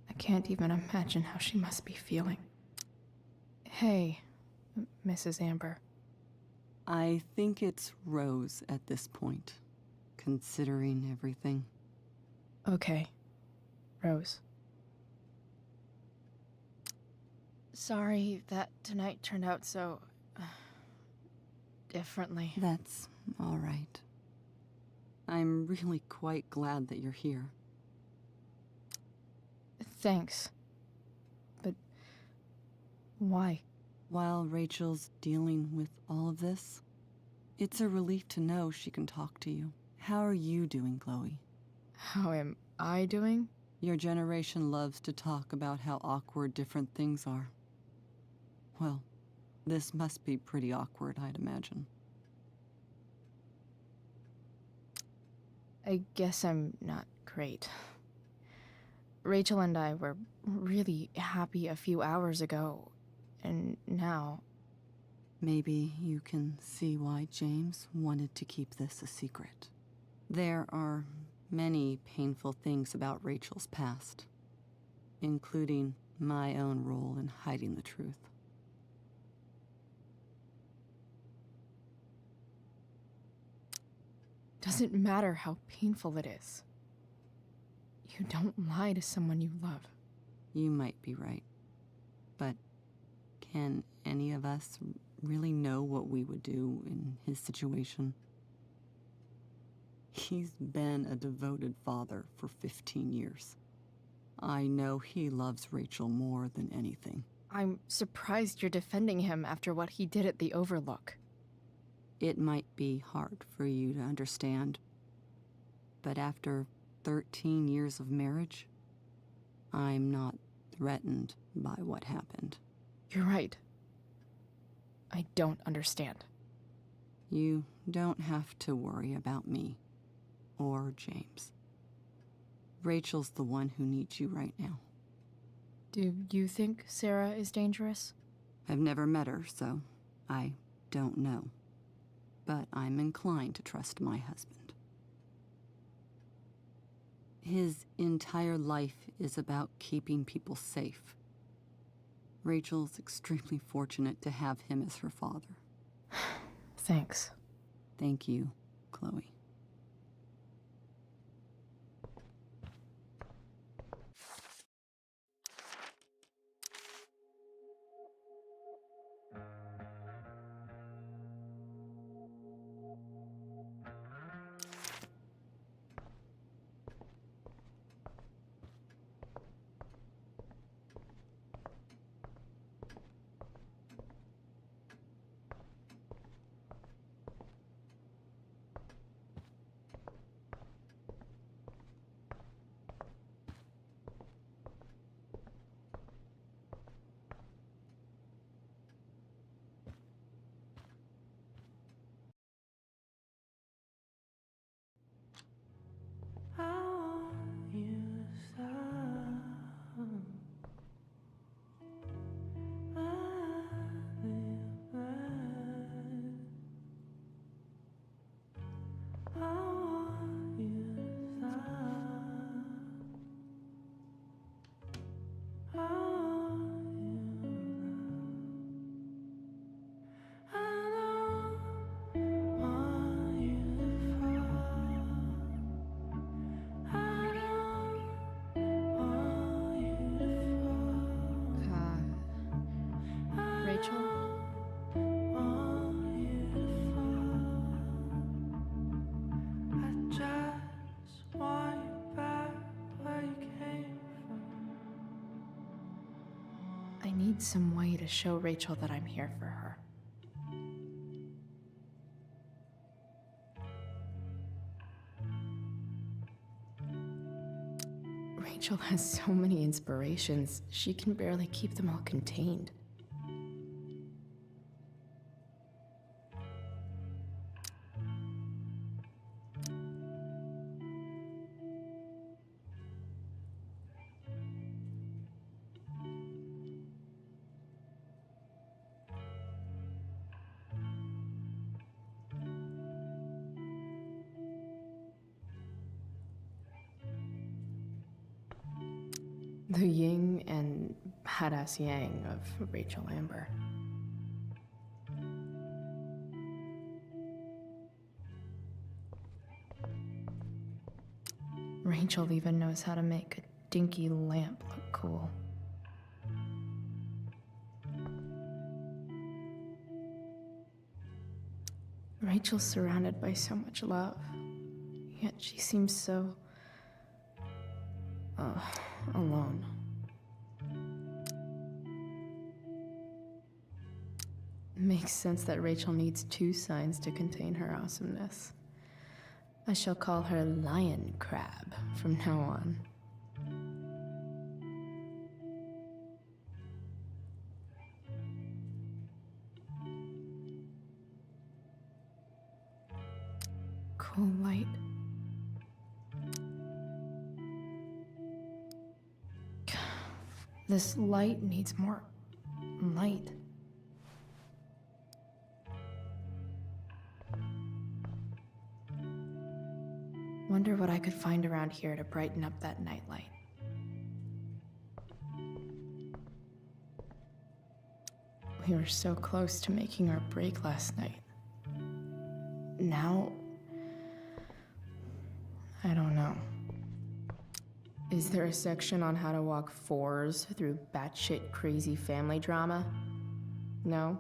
[SPEAKER 3] I can't even imagine how she must be feeling. Hey, Mrs. Amber.
[SPEAKER 2] I think it's Rose at this point, considering everything.
[SPEAKER 3] Okay, Rose. Sorry that tonight turned out so... differently.
[SPEAKER 2] That's all right. I'm really quite glad that you're here.
[SPEAKER 3] Thanks. But why?
[SPEAKER 2] While Rachel's dealing with all of this, it's a relief to know she can talk to you. How are you doing, Chloe?
[SPEAKER 3] How am I doing?
[SPEAKER 2] Your generation loves to talk about how awkward different things are. Well, this must be pretty awkward, I'd imagine.
[SPEAKER 3] I guess I'm not great. Rachel and I were really happy a few hours ago, and now...
[SPEAKER 2] Maybe you can see why James wanted to keep this a secret. There are many painful things about Rachel's past, including my own role in hiding the truth.
[SPEAKER 3] doesn't matter how painful it is. You don't lie to someone you love.
[SPEAKER 2] You might be right. But can any of us really know what we would do in his situation? He's been a devoted father for 15 years. I know he loves Rachel more than anything.
[SPEAKER 3] I'm surprised you're defending him after what he did at the Overlook.
[SPEAKER 2] It might be hard for you to understand, but after 13 years of marriage, I'm not threatened by what happened.
[SPEAKER 3] You're right. I don't understand.
[SPEAKER 2] You don't have to worry about me or James. Rachel's the one who needs you right now.
[SPEAKER 3] Do you think Sarah is dangerous?
[SPEAKER 2] I've never met her, so I don't know. But I'm inclined to trust my husband. His entire life is about keeping people safe. Rachel's extremely fortunate to have him as her father.
[SPEAKER 3] Thanks.
[SPEAKER 2] Thank you, Chloe.
[SPEAKER 3] I need some way to show Rachel that I'm here for her. Rachel has so many inspirations, she can barely keep them all contained. The yin and badass yang of Rachel Amber. Rachel even knows how to make a dinky lamp look cool. Rachel's surrounded by so much love, yet she seems so alone. Makes sense that Rachel needs two signs to contain her awesomeness. I shall call her Lion Crab from now on. Cool light. This light needs more light. Wonder what I could find around here to brighten up that nightlight. We were so close to making our break last night. Now, Is there a section on how to walk fours through batshit crazy family drama? No?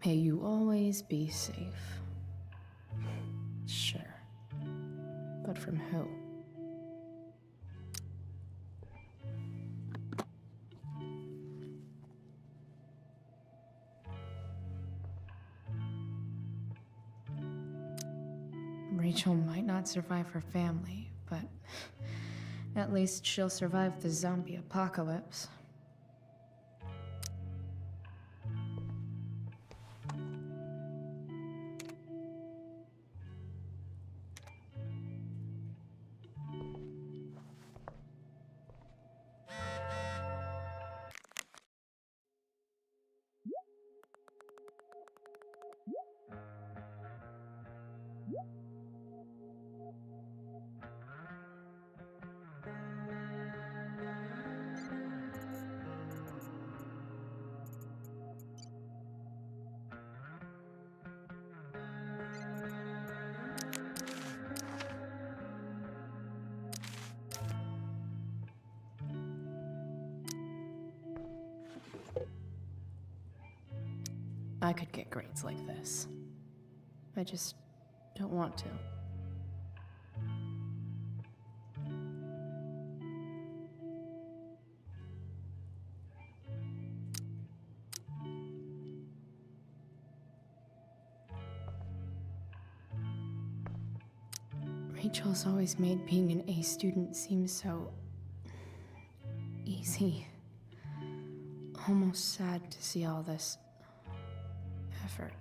[SPEAKER 3] May you always be safe. Sure. But from who? Rachel might not survive her family, but at least she'll survive the zombie apocalypse. I could get grades like this. I just don't want to. Rachel's always made being an A student seem so easy. Almost sad to see all this effort.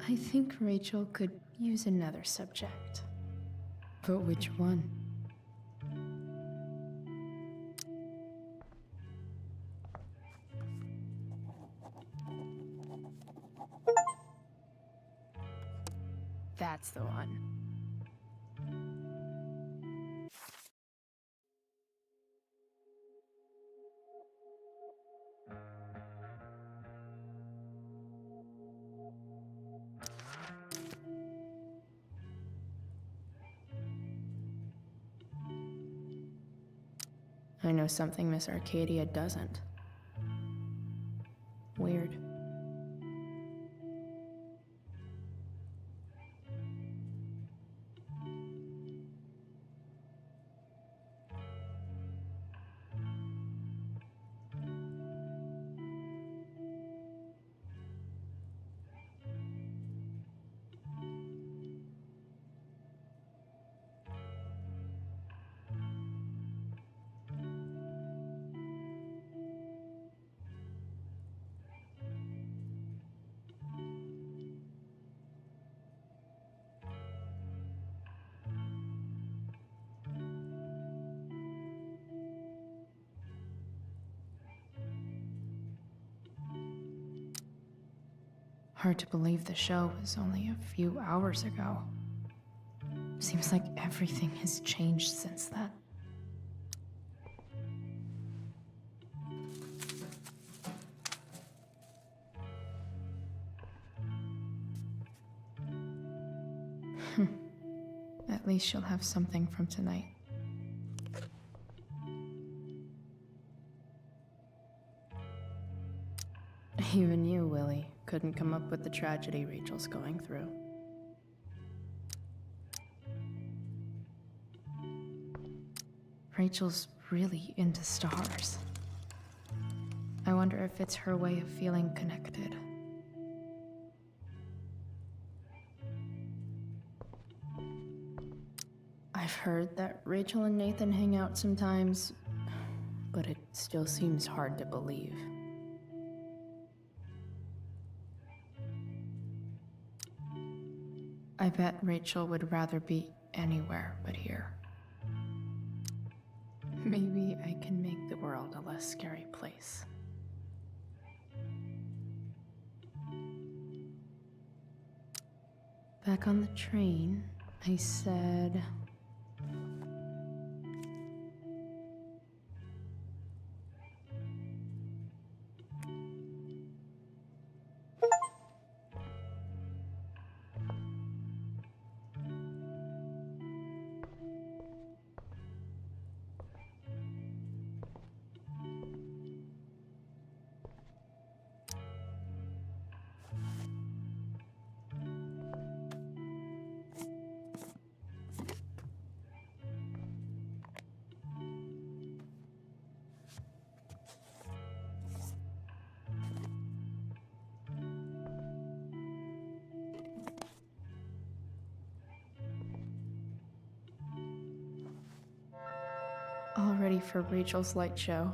[SPEAKER 3] I think Rachel could use another subject. But which one? That's the one. I know something Miss Arcadia doesn't. Weird. Hard to believe the show was only a few hours ago. Seems like everything has changed since then. At least she'll have something from tonight. Even you, Willie, couldn't come up with the tragedy Rachel's going through. Rachel's really into stars. I wonder if it's her way of feeling connected, I've heard that Rachel and Nathan hang out sometimes, but it still seems hard to believe. I bet Rachel would rather be anywhere but here. Maybe I can make the world a less scary place. Back on the train, I said... All ready for Rachel's light show.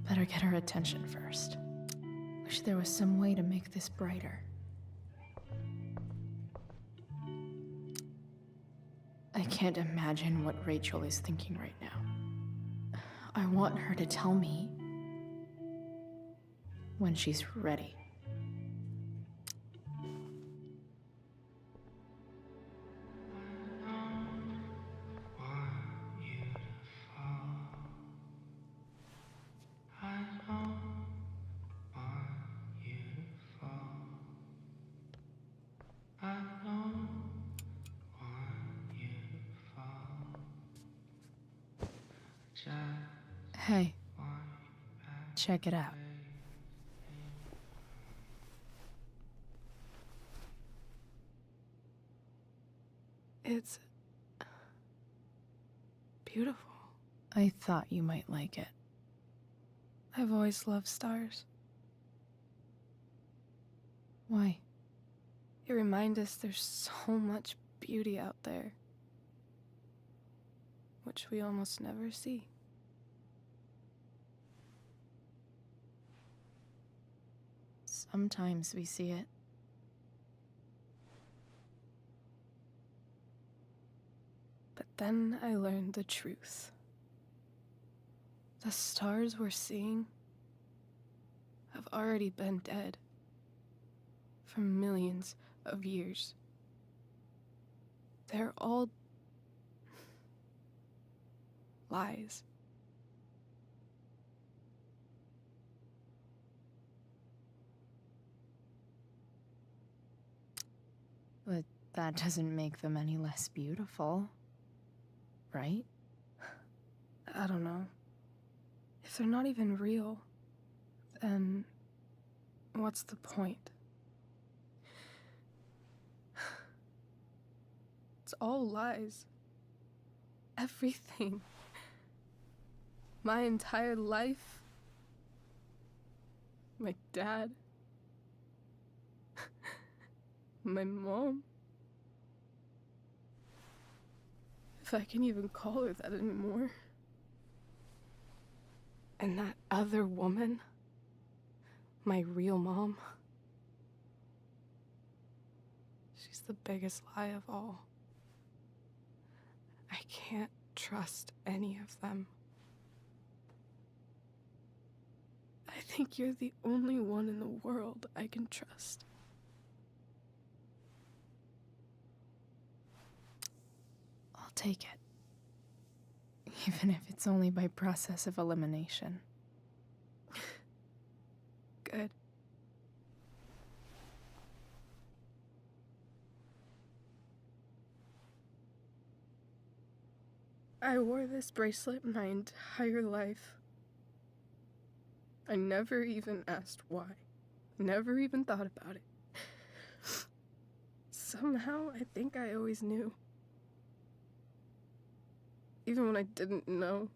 [SPEAKER 3] Better get her attention first. Wish there was some way to make this brighter. I can't imagine what Rachel is thinking right now. I want her to tell me when she's ready. Hey, check it out.
[SPEAKER 4] It's beautiful.
[SPEAKER 3] I thought you might like it.
[SPEAKER 4] I've always loved stars.
[SPEAKER 3] Why?
[SPEAKER 4] They remind us there's so much beauty out there, which we almost never see.
[SPEAKER 3] Sometimes we see it.
[SPEAKER 4] But then I learned the truth. The stars we're seeing have already been dead for millions of years. They're all lies.
[SPEAKER 3] But that doesn't make them any less beautiful, right?
[SPEAKER 4] I don't know. If they're not even real, then what's the point? It's all lies. Everything. My entire life. My dad. My mom. If I can even call her that anymore. And that other woman, my real mom, she's the biggest lie of all. I can't trust any of them. I think you're the only one in the world I can trust.
[SPEAKER 3] I'll take it. Even if it's only by process of elimination.
[SPEAKER 4] Good. I wore this bracelet my entire life. I never even asked why. Never even thought about it. Somehow, I think I always knew. Even when I didn't know.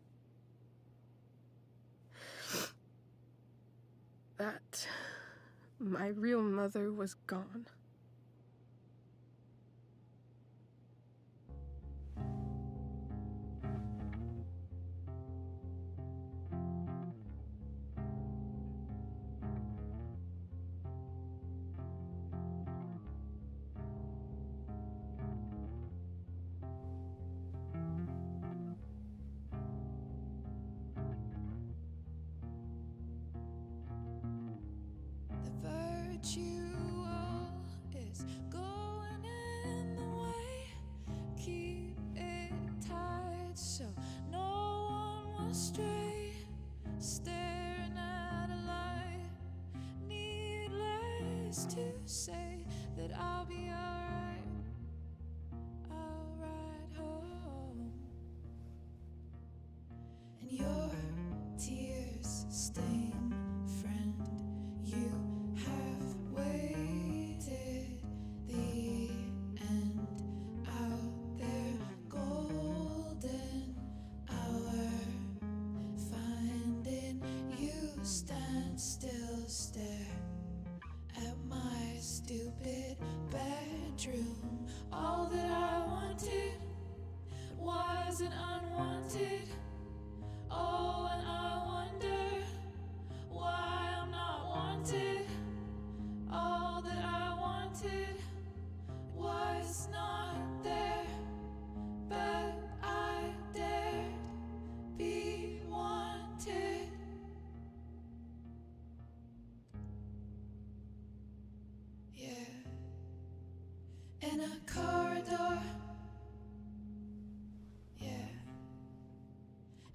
[SPEAKER 4] That my real mother was gone.
[SPEAKER 7] say that I'll be alright. I'll ride home. And your tears stain, friend. You have waited the end out there, golden hour. Finding you stand still, stare at my stupid bedroom. All that I wanted wasn't unwanted. Oh, and I wonder why I'm not wanted. All that I wanted was not there, but I dared be wanted. Yeah, in a corridor. Yeah,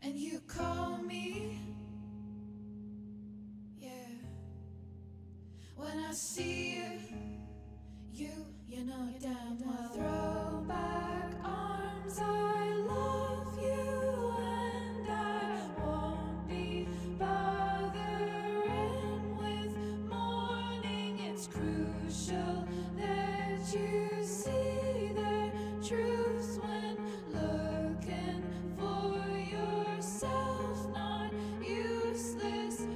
[SPEAKER 7] and you call me. Yeah, when I see you know damn well. Throw back arms, I love you, and I won't be bothering with mourning. It's crucial that you see the truth when looking for yourself, not useless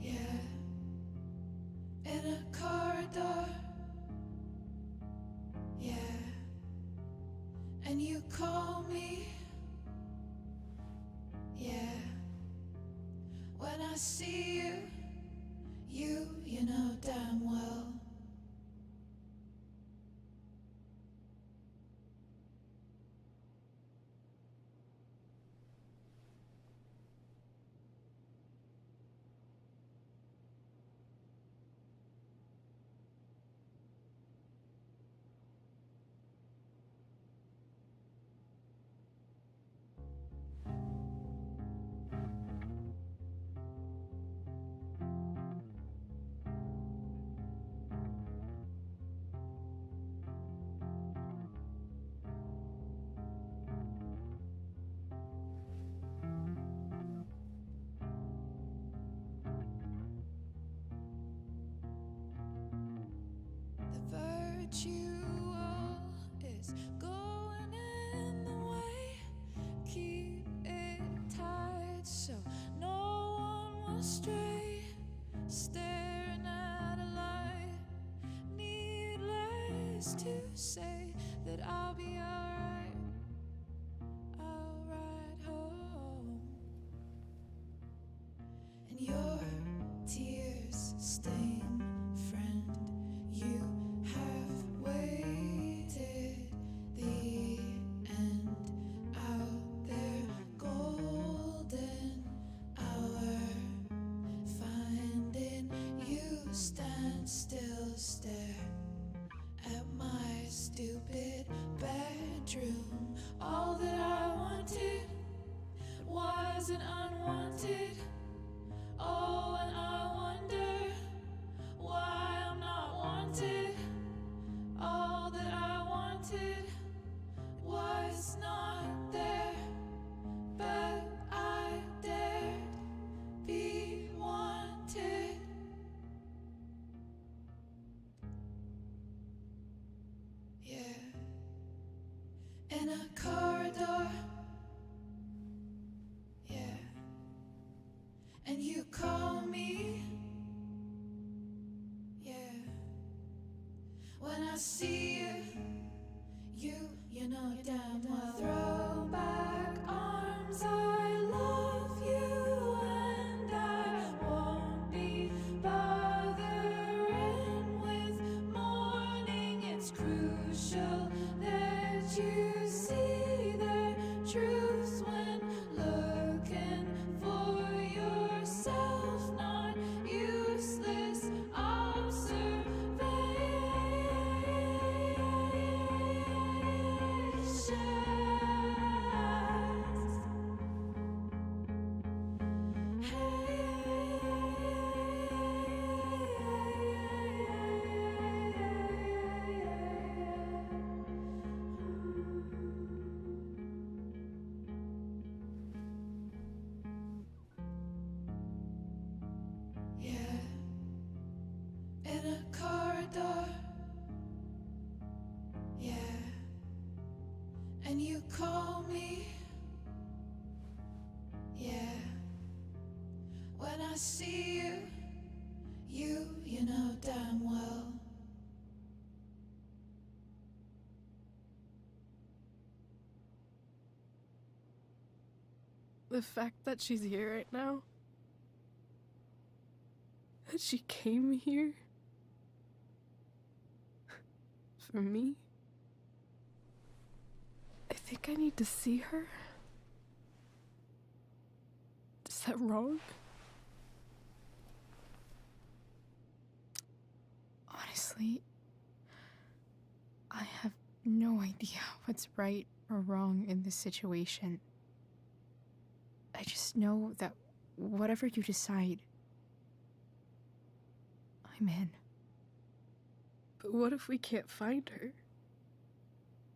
[SPEAKER 7] yeah, in a corridor. Yeah, and you call me. Yeah, when I see you know damn well. The virtual is going in the way. Keep it tight so no one will stray. Staring at a light. Needless to say that I'll be alright. I'll ride home. And your tears stain, friend. You have waited the end out there, golden hour. Finding you stand still, stare at my stupid bedroom. All that I wanted wasn't unwanted. Oh, and I wonder why I'm not wanted. All that I wanted was not there, but I dared be wanted. Yeah, in a corridor. Yeah, and you call me. Yeah, when I see you know damn well. Throw back arms, I love you, and I won't be bothering with mourning. It's crucial you see their truths when looking for yourself, not useless yeah, in a corridor, yeah, and you call me, yeah, when I see you know damn well.
[SPEAKER 4] The fact that she's here right now, that she came here for me, I think I need to see her. Is that wrong?
[SPEAKER 3] Honestly, I have no idea what's right or wrong in this situation. I just know that whatever you decide, I'm in.
[SPEAKER 4] But what if we can't find her?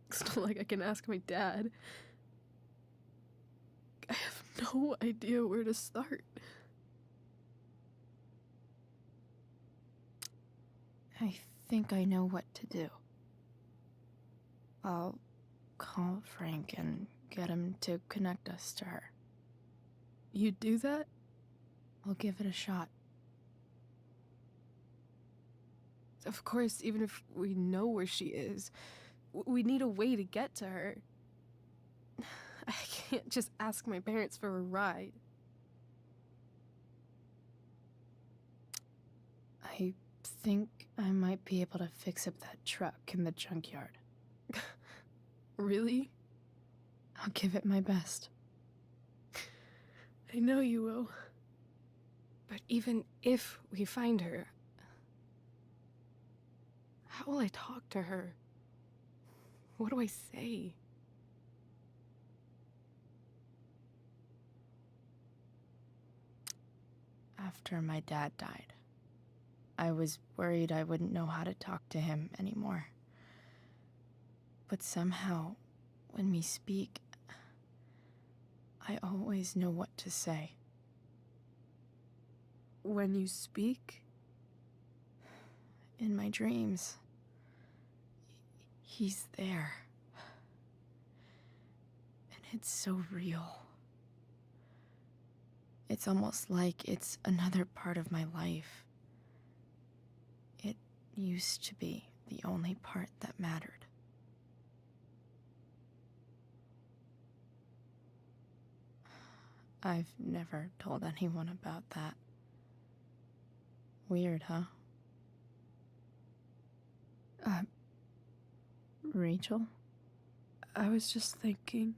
[SPEAKER 4] It's not like I can ask my dad. I have no idea where to start.
[SPEAKER 3] I think I know what to do. I'll call Frank and get him to connect us to her.
[SPEAKER 4] You do that?
[SPEAKER 3] I'll give it a shot.
[SPEAKER 4] Of course, even if we know where she is, we need a way to get to her. I can't just ask my parents for a ride.
[SPEAKER 3] I think I might be able to fix up that truck in the junkyard.
[SPEAKER 4] Really?
[SPEAKER 3] I'll give it my best.
[SPEAKER 4] I know you will. But even if we find her, how will I talk to her? What do I say?
[SPEAKER 3] After my dad died, I was worried I wouldn't know how to talk to him anymore. But somehow, when we speak, I always know what to say.
[SPEAKER 4] When you speak?
[SPEAKER 3] In my dreams, he's there. And it's so real. It's almost like it's another part of my life. It used to be the only part that mattered. I've never told anyone about that. Weird, huh? Rachel?
[SPEAKER 4] I was just thinking.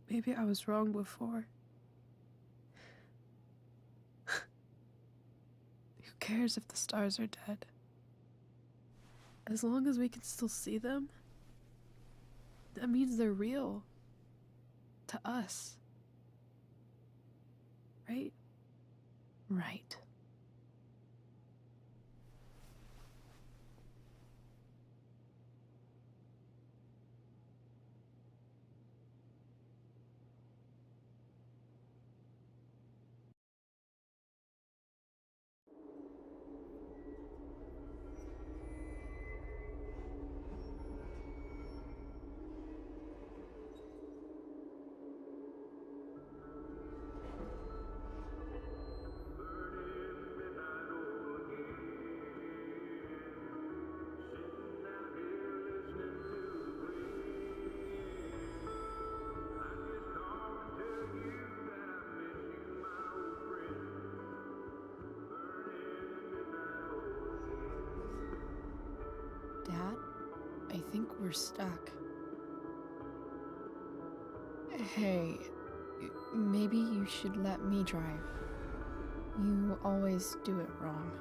[SPEAKER 4] Maybe I was wrong before. Who cares if the stars are dead? As long as we can still see them, that means they're real. To us. Right?
[SPEAKER 3] Right. I think we're stuck. Hey, maybe you should let me drive. You always do it wrong.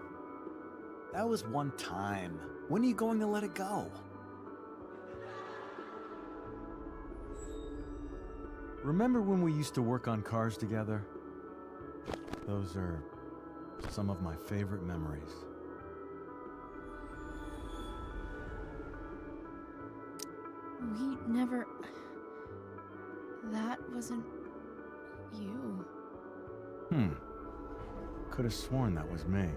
[SPEAKER 14] That was one time. When are you going to let it go?
[SPEAKER 15] Remember when we used to work on cars together? Those are some of my favorite memories.
[SPEAKER 3] We never... That wasn't... you.
[SPEAKER 15] Could have sworn that was me.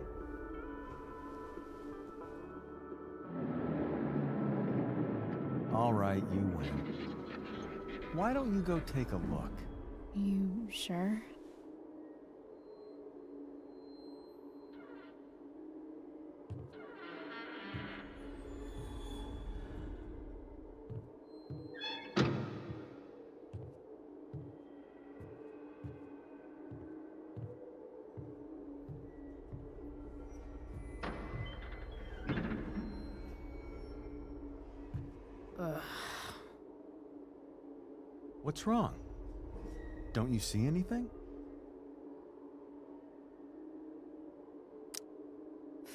[SPEAKER 15] All right, you win. Why don't you go take a look?
[SPEAKER 3] You sure?
[SPEAKER 15] What's wrong? Don't you see anything?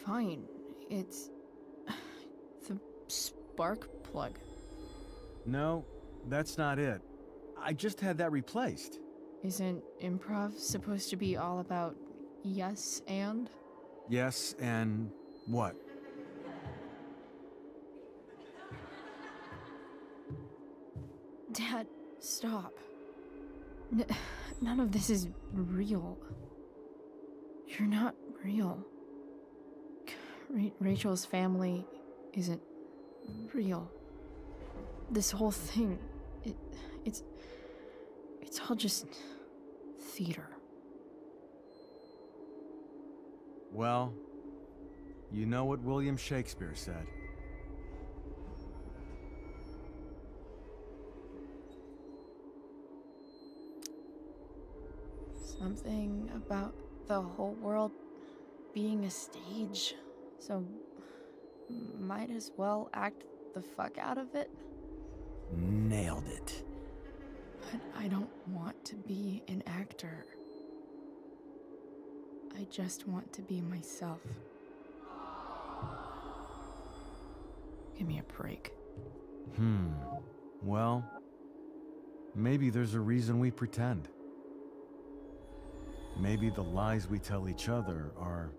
[SPEAKER 3] Fine. It's... the spark plug.
[SPEAKER 15] No, that's not it. I just had that replaced.
[SPEAKER 3] Isn't improv supposed to be all about yes and?
[SPEAKER 15] Yes, and what?
[SPEAKER 3] Dad, stop. None of this is real. You're not real. Rachel's family isn't real. This whole thing, it's all just theater.
[SPEAKER 15] Well, you know what William Shakespeare said.
[SPEAKER 3] Something about the whole world being a stage, so might as well act the fuck out of it.
[SPEAKER 14] Nailed it.
[SPEAKER 3] But I don't want to be an actor. I just want to be myself. Give me a break.
[SPEAKER 15] Well, maybe there's a reason we pretend. Maybe the lies we tell each other are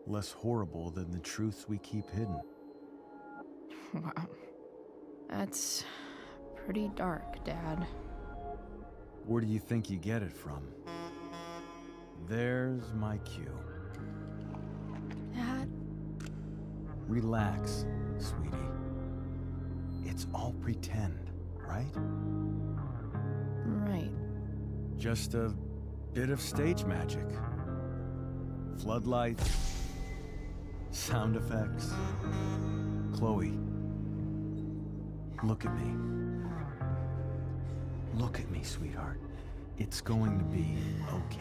[SPEAKER 15] less horrible than the truths we keep hidden.
[SPEAKER 3] Wow. That's pretty dark, Dad.
[SPEAKER 15] Where do you think you get it from? There's my cue.
[SPEAKER 3] Dad?
[SPEAKER 15] Relax, sweetie. It's all pretend, right?
[SPEAKER 3] Right.
[SPEAKER 15] Just a bit of stage magic. Floodlights, sound effects. Chloe, look at me. Look at me, sweetheart. It's going to be okay.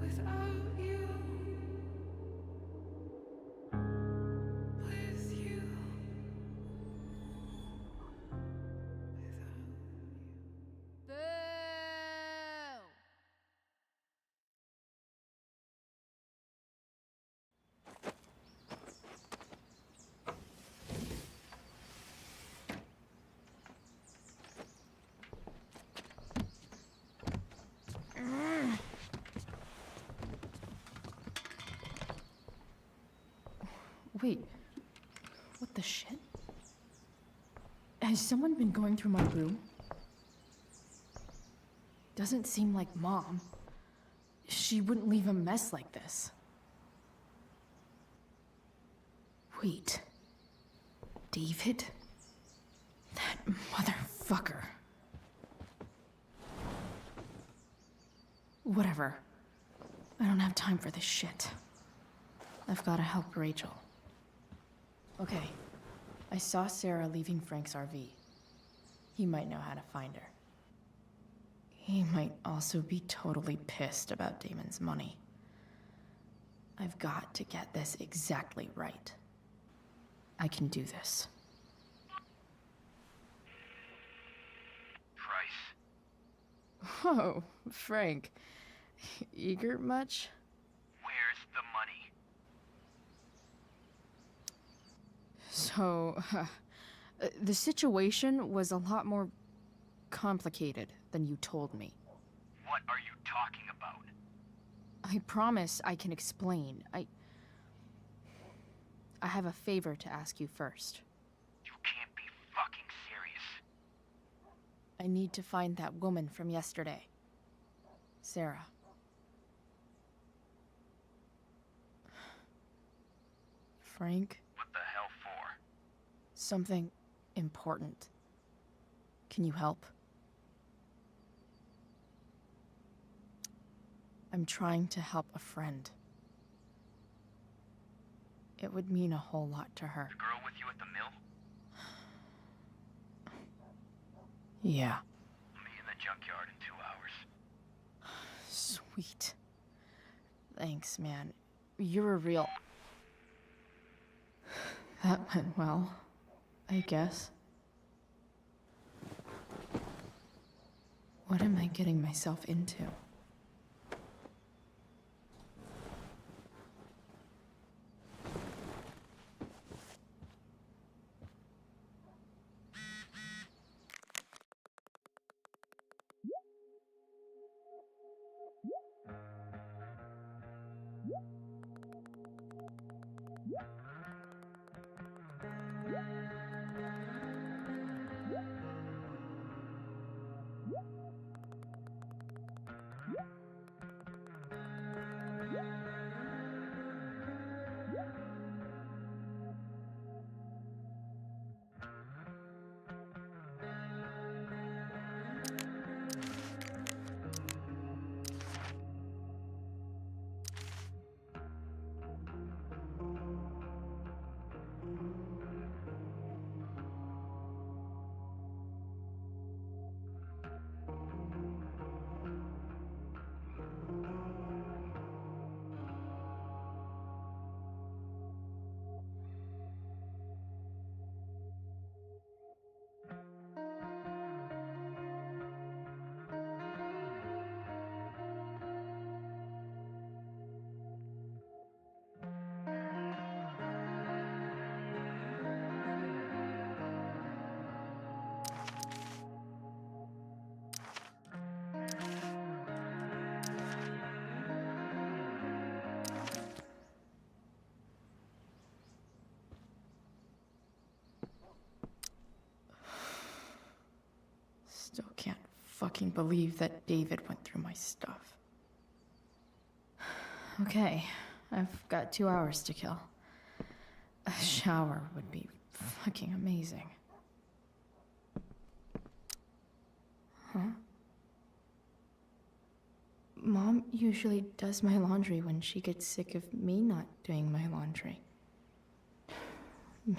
[SPEAKER 7] Without you, with you.
[SPEAKER 6] Boo!
[SPEAKER 3] Wait. What the shit? Has someone been going through my room? Doesn't seem like Mom. She wouldn't leave a mess like this. Wait. David? That motherfucker. Whatever. I don't have time for this shit. I've gotta help Rachel. Okay. I saw Sarah leaving Frank's RV. He might know how to find her. He might also be totally pissed about Damon's money. I've got to get this exactly right. I can do this.
[SPEAKER 16] Price.
[SPEAKER 3] Whoa, Frank. Eager much?
[SPEAKER 16] Where's the money?
[SPEAKER 6] So, the situation was a lot more complicated than you told me.
[SPEAKER 16] What are you talking about?
[SPEAKER 6] I promise I can explain. I have a favor to ask you first.
[SPEAKER 16] You can't be fucking serious.
[SPEAKER 6] I need to find that woman from yesterday. Sarah. Frank?
[SPEAKER 16] What the hell for?
[SPEAKER 6] Something important. Can you help? I'm trying to help a friend. It would mean a whole lot to her.
[SPEAKER 16] The girl with you at the mill?
[SPEAKER 6] Yeah.
[SPEAKER 16] I'll meet you in the junkyard in 2 hours.
[SPEAKER 6] Sweet. Thanks, man. You're a real... That went well, I guess. What am I getting myself into? Still can't fucking believe that David went through my stuff. Okay, I've got 2 hours to kill. A shower would be fucking amazing. Huh? Mom usually does my laundry when she gets sick of me not doing my laundry.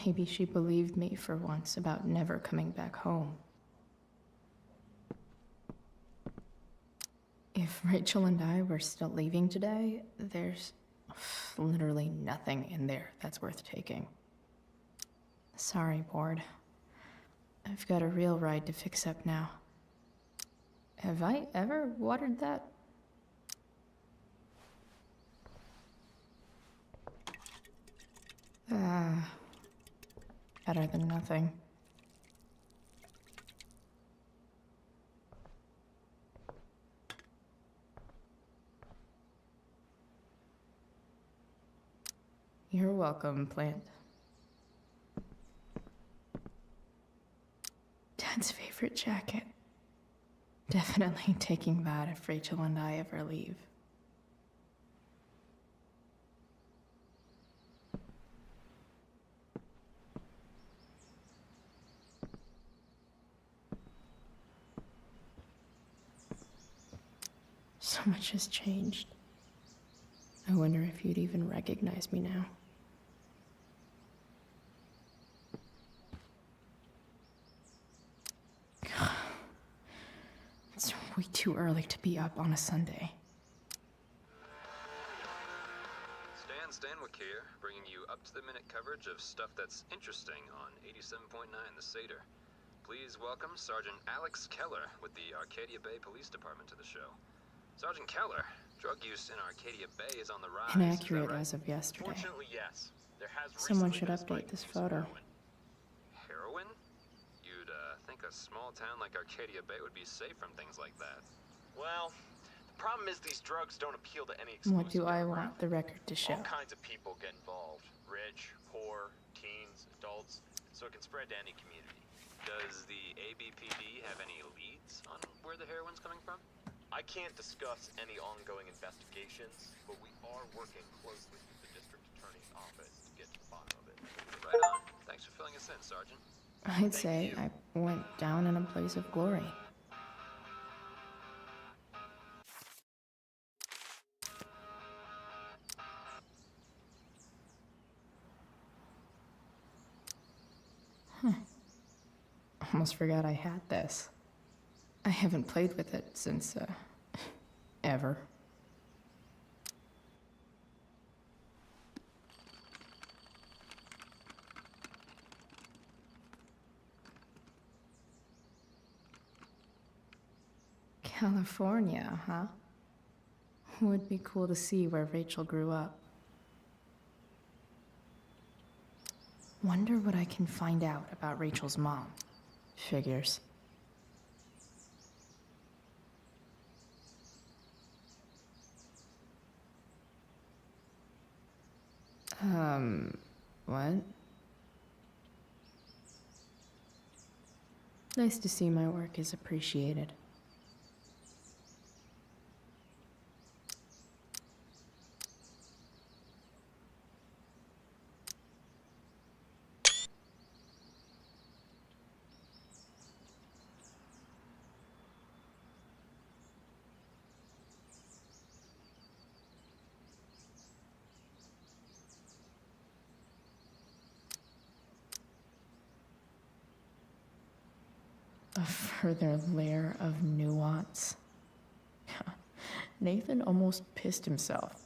[SPEAKER 6] Maybe she believed me for once about never coming back home. If Rachel and I were still leaving today, there's literally nothing in there that's worth taking. Sorry, Board. I've got a real ride to fix up now. Have I ever watered that? Better than nothing. You're welcome, plant. Dad's favorite jacket. Definitely taking that if Rachel and I ever leave. So much has changed. I wonder if you'd even recognize me now. It's way too
[SPEAKER 3] too early to be up on a Sunday.
[SPEAKER 17] Stan Stanwyck here, bringing you up-to-the-minute coverage of stuff that's interesting on 87.9 The Seder. Please welcome Sergeant Alex Keller with the Arcadia Bay Police Department to the show. Sergeant Keller, drug use in Arcadia Bay is on the rise.
[SPEAKER 3] Inaccurate as of yesterday.
[SPEAKER 17] Fortunately, yes. There has
[SPEAKER 3] Someone
[SPEAKER 17] recently
[SPEAKER 3] should
[SPEAKER 17] been a
[SPEAKER 3] update
[SPEAKER 17] spike
[SPEAKER 3] this
[SPEAKER 17] in use of
[SPEAKER 3] photo.
[SPEAKER 17] Heroin? You'd think a small town like Arcadia Bay would be safe from things like that.
[SPEAKER 18] Well, the problem is these drugs don't appeal to any exclusive
[SPEAKER 3] What do I want the record to show?
[SPEAKER 18] All kinds of people get involved. Rich, poor, teens, adults, so it can spread to any community.
[SPEAKER 17] Does the ABPD have any leads on where the heroin's coming from?
[SPEAKER 18] I can't discuss any ongoing investigations, but we are working closely with the district attorney's office to get to the bottom of it.
[SPEAKER 17] Right on. Thanks for filling us in, Sergeant.
[SPEAKER 3] I'd say I went down in a blaze of glory. Almost forgot I had this. I haven't played with it since, ever. California, huh? Would be cool to see where Rachel grew up. Wonder what I can find out about Rachel's mom. Figures. What? Nice to see my work is appreciated. A further layer of nuance. Nathan almost pissed himself.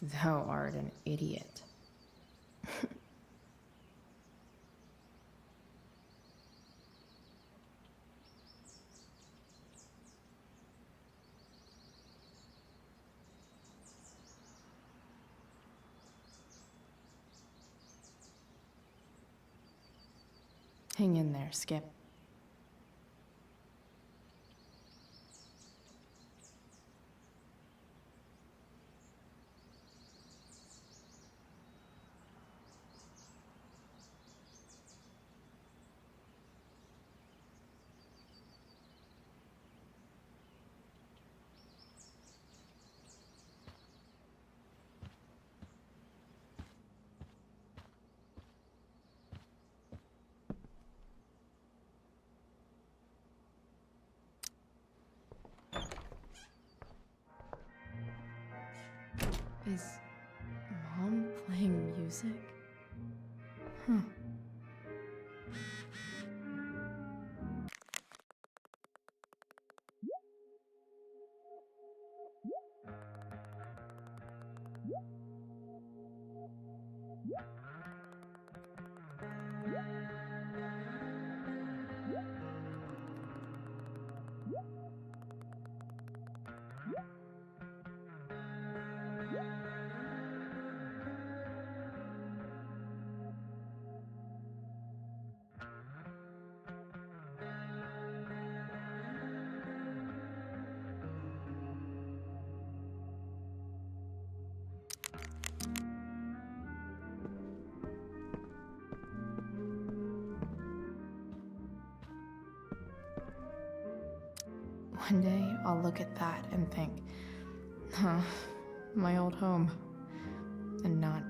[SPEAKER 3] Thou art an idiot. Hang in there, Skip. Is Mom playing music? Huh. One day, I'll look at that and think, huh, my old home. And not,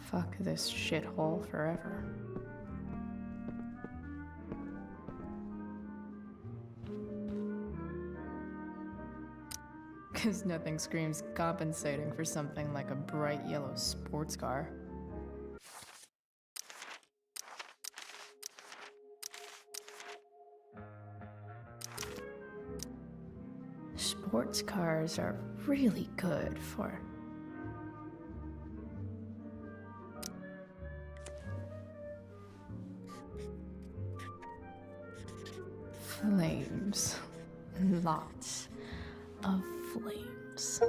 [SPEAKER 3] fuck this shithole forever. Because nothing screams compensating for something like a bright yellow sports car. Sports cars are really good for flames. Lots of flames.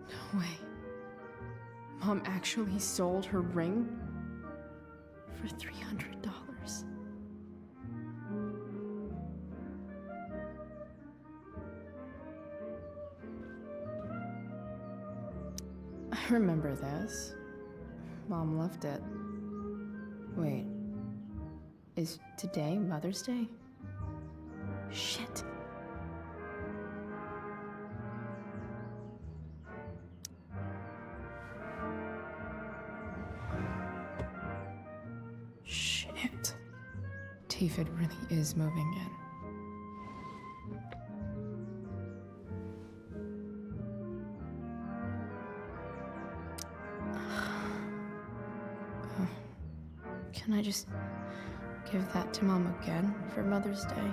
[SPEAKER 3] No way. Mom actually sold her ring for $300. I remember this. Mom left it. Wait. Is today Mother's Day? Shit. Shit. David really is moving in. Can I just give that to Mom again for Mother's Day?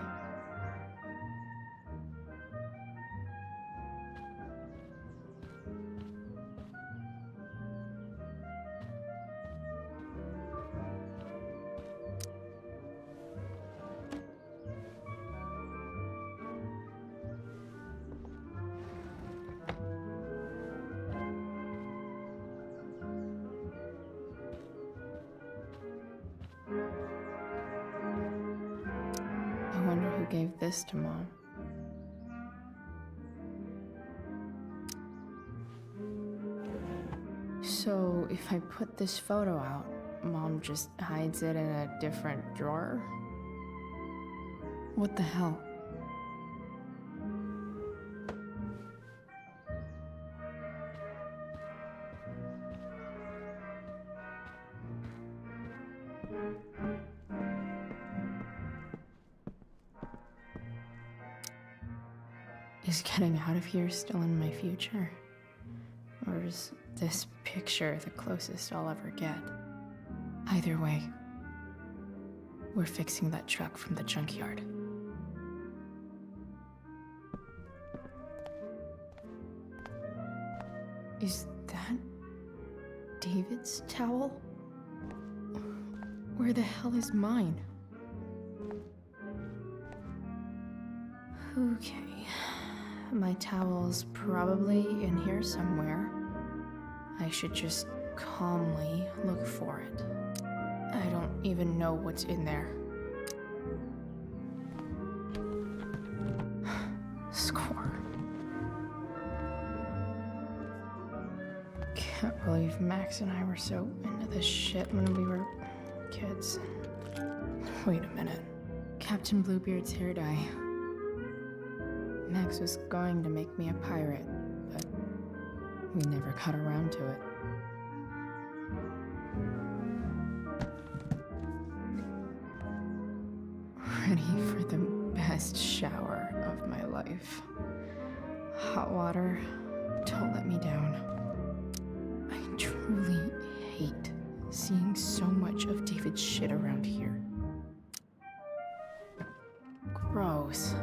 [SPEAKER 3] I wonder who gave this to Mom. So, if I put this photo out, Mom just hides it in a different drawer? What the hell? Is getting out of here still in my future? Or is this picture the closest I'll ever get? Either way, we're fixing that truck from the junkyard. Is that David's towel? Where the hell is mine? Okay. My towel's probably in here somewhere. I should just calmly look for it. I don't even know what's in there. Score. Can't believe Max and I were so into this shit when we were kids. Wait a minute. Captain Bluebeard's hair dye. Max was going to make me a pirate, but we never got around to it. Ready for the best shower of my life. Hot water, don't let me down. I truly hate seeing so much of David's shit around here. Gross.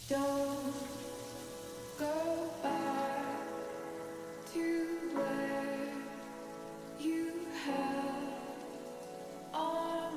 [SPEAKER 7] Don't go back to where you had all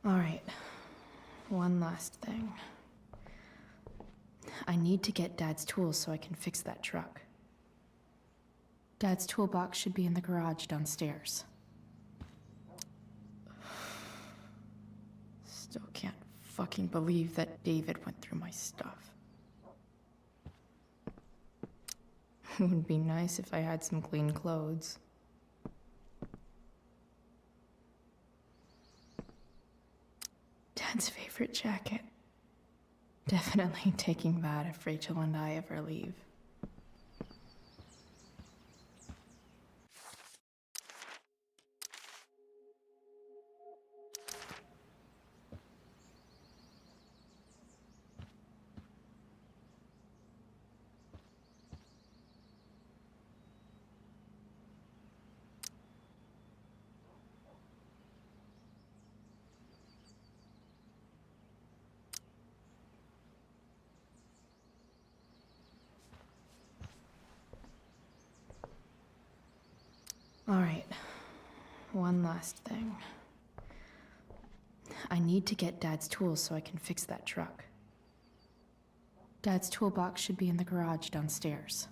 [SPEAKER 3] Alright, one last thing. I need to get Dad's tools so I can fix that truck. Dad's toolbox should be in the garage downstairs. Still can't fucking believe that David went through my stuff. It would be nice if I had some clean clothes. Dad's favorite jacket. Definitely taking that if Rachel and I ever leave. Alright, one last thing. I need to get Dad's tools so I can fix that truck. Dad's toolbox should be in the garage downstairs.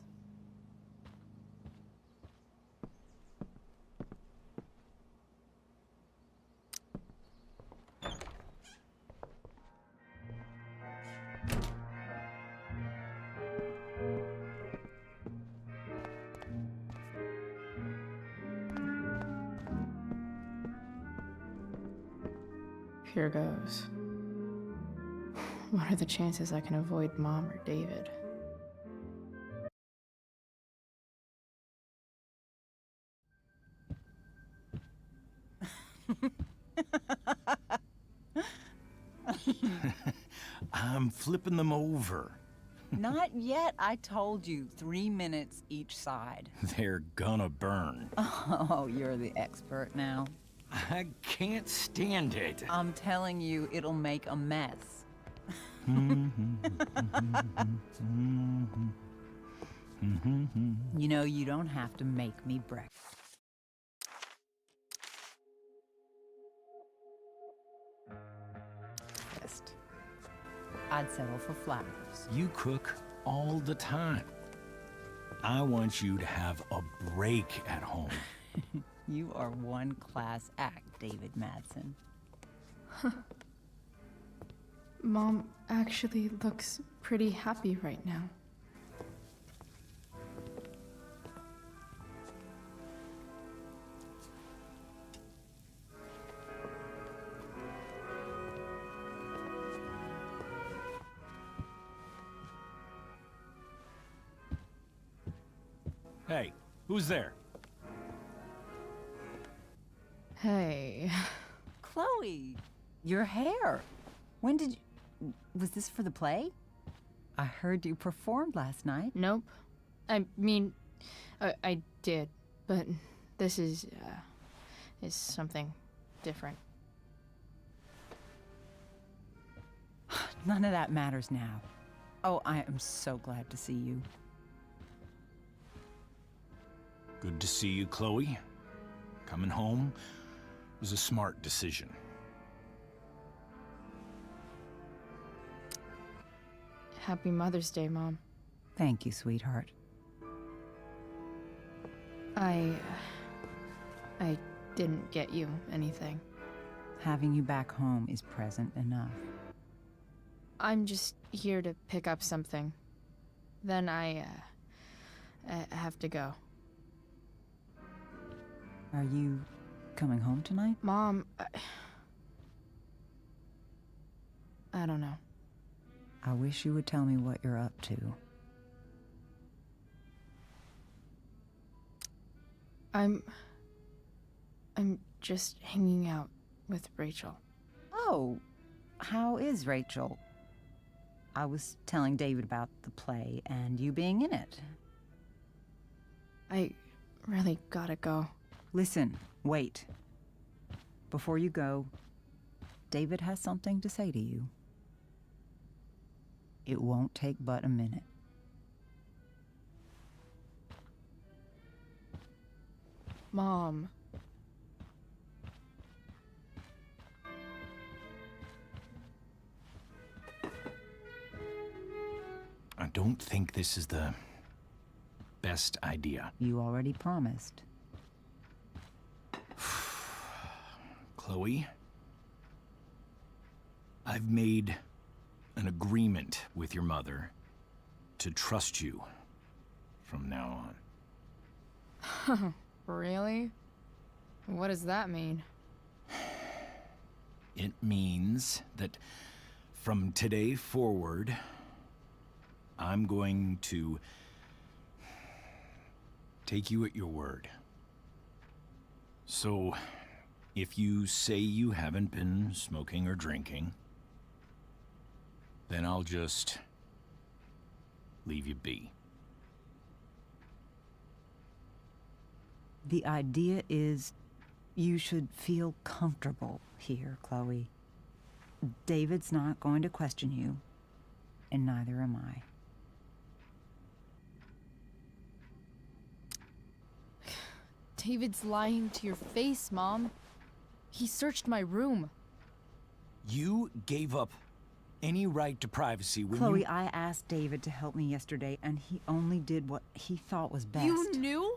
[SPEAKER 3] Here goes. What are the chances I can avoid Mom or David?
[SPEAKER 9] I'm flipping them over.
[SPEAKER 19] Not yet. I told you, 3 minutes each side.
[SPEAKER 9] They're gonna burn.
[SPEAKER 19] Oh, you're the expert now.
[SPEAKER 9] I can't stand it.
[SPEAKER 19] I'm telling you, it'll make a mess. You know, you don't have to make me breakfast. I'd settle for flowers.
[SPEAKER 9] You cook all the time. I want you to have a break at home.
[SPEAKER 19] You are one class act, David Madsen.
[SPEAKER 3] Mom actually looks pretty happy right now.
[SPEAKER 9] Hey, who's there?
[SPEAKER 3] Hey.
[SPEAKER 19] Chloe, your hair. When did you... Was this for the play? I heard you performed last night.
[SPEAKER 3] Nope. I mean, I did, but this is something different.
[SPEAKER 19] None of that matters now. Oh, I am so glad to see you.
[SPEAKER 9] Good to see you, Chloe. Coming home was a smart decision.
[SPEAKER 3] Happy Mother's Day, Mom.
[SPEAKER 19] Thank you, sweetheart.
[SPEAKER 3] I didn't get you anything.
[SPEAKER 19] Having you back home is present enough.
[SPEAKER 3] I'm just here to pick up something. Then I have to go.
[SPEAKER 19] Are you coming home tonight?
[SPEAKER 3] Mom, I don't know.
[SPEAKER 19] I wish you would tell me what you're up to.
[SPEAKER 3] I'm just hanging out with Rachel.
[SPEAKER 19] Oh, how is Rachel? I was telling David about the play and you being in it.
[SPEAKER 3] I really gotta go.
[SPEAKER 19] Listen, wait. Before you go, David has something to say to you. It won't take but a minute.
[SPEAKER 3] Mom.
[SPEAKER 9] I don't think this is the best idea.
[SPEAKER 19] You already promised.
[SPEAKER 9] Chloe, I've made an agreement with your mother to trust you from now on.
[SPEAKER 3] Really? What does that mean?
[SPEAKER 9] It means that from today forward, I'm going to take you at your word. So, if you say you haven't been smoking or drinking, then I'll just leave you be.
[SPEAKER 19] The idea is you should feel comfortable here, Chloe. David's not going to question you, and neither am I.
[SPEAKER 6] David's lying to your face, Mom. He searched my room.
[SPEAKER 9] You gave up any right to privacy when
[SPEAKER 19] Chloe,
[SPEAKER 9] you...
[SPEAKER 19] I asked David to help me yesterday, and he only did what he thought was best.
[SPEAKER 6] You knew?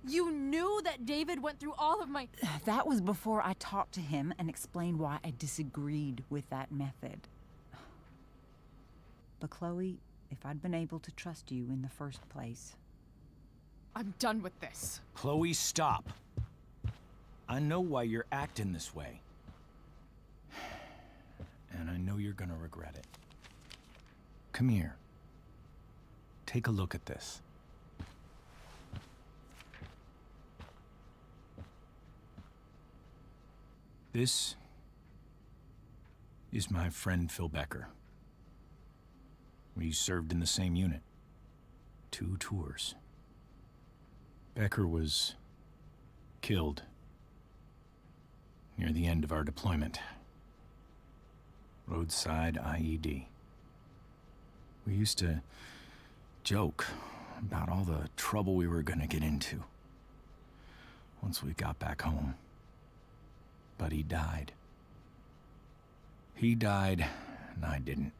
[SPEAKER 6] You knew that David went through all of my...
[SPEAKER 19] That was before I talked to him and explained why I disagreed with that method. But Chloe, if I'd been able to trust you in the first place...
[SPEAKER 6] I'm done with this.
[SPEAKER 9] Chloe, stop. I know why you're acting this way. And I know you're gonna regret it. Come here. Take a look at this. This is my friend Phil Becker. We served in the same unit. 2 tours. Becker was killed near the end of our deployment. Roadside IED. We used to joke about all the trouble we were gonna get into once we got back home. But he died. He died, and I didn't.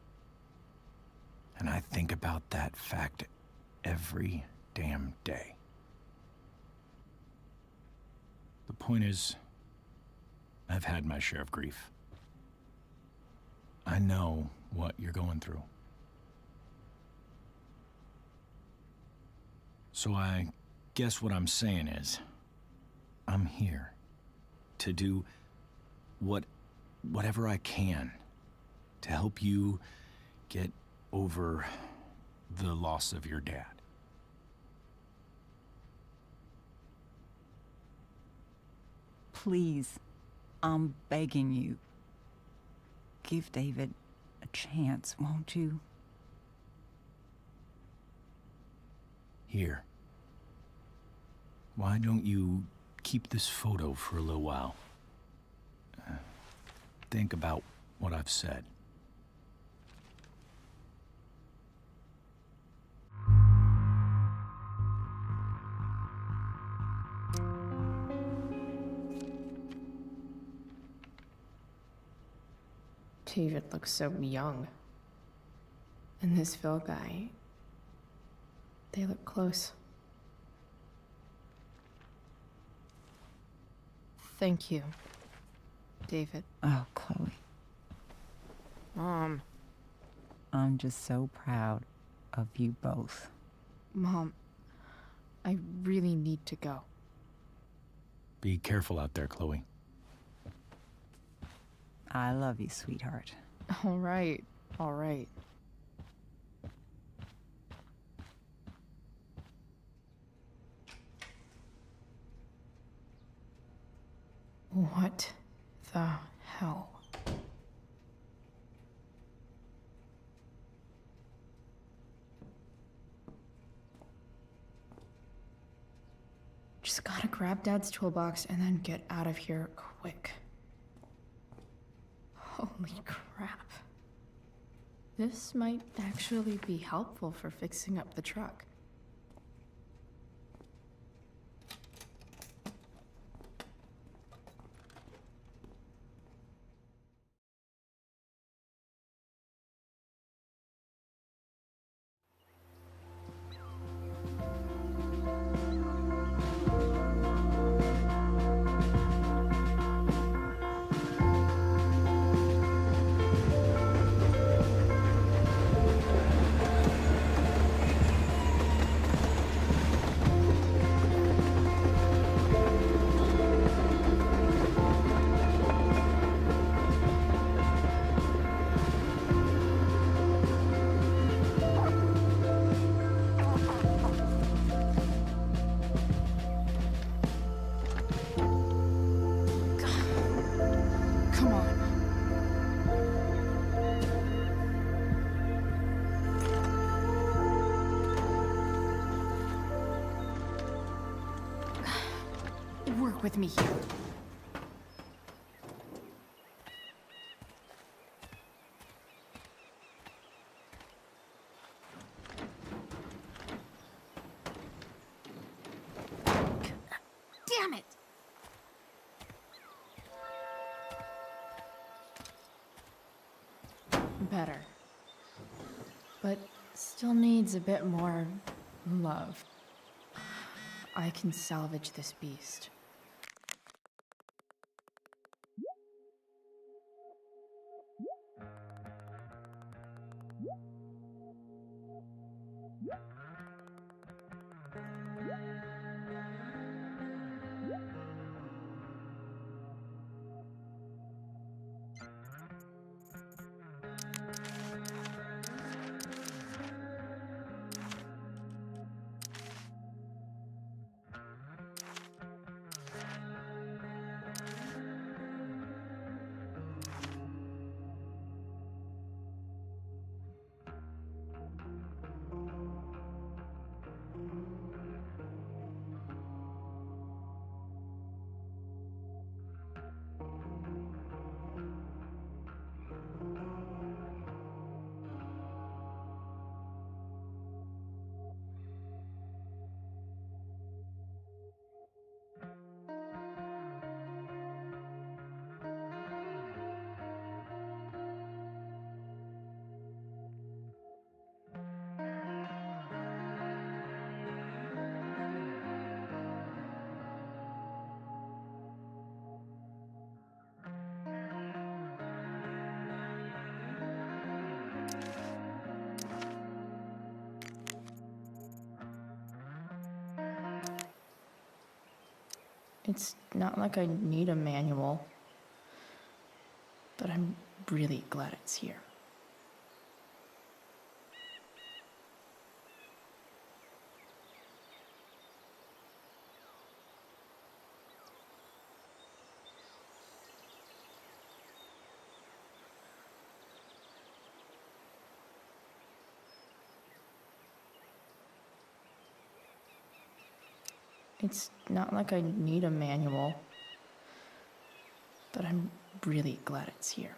[SPEAKER 9] And I think about that fact every damn day. The point is, I've had my share of grief. I know what you're going through. So I guess what I'm saying is, I'm here to do whatever I can to help you get over the loss of your dad.
[SPEAKER 19] Please, I'm begging you. Give David a chance, won't you?
[SPEAKER 9] Here. Why don't you keep this photo for a little while? Think about what I've said.
[SPEAKER 3] David looks so young. And this Phil guy, they look close. Thank you, David.
[SPEAKER 19] Oh, Chloe.
[SPEAKER 3] Mom.
[SPEAKER 19] I'm just so proud of you both.
[SPEAKER 3] Mom, I really need to go.
[SPEAKER 9] Be careful out there, Chloe.
[SPEAKER 19] I love you, sweetheart.
[SPEAKER 3] All right, all right. What the hell? Just gotta grab Dad's toolbox and then get out of here quick. Holy crap. This might actually be helpful for fixing up the truck. Come on. Work with me here. Damn it! Better. But still needs a bit more love. I can salvage this beast. It's not like I need a manual, but I'm really glad it's here. It's not like I need a manual, but I'm really glad it's here.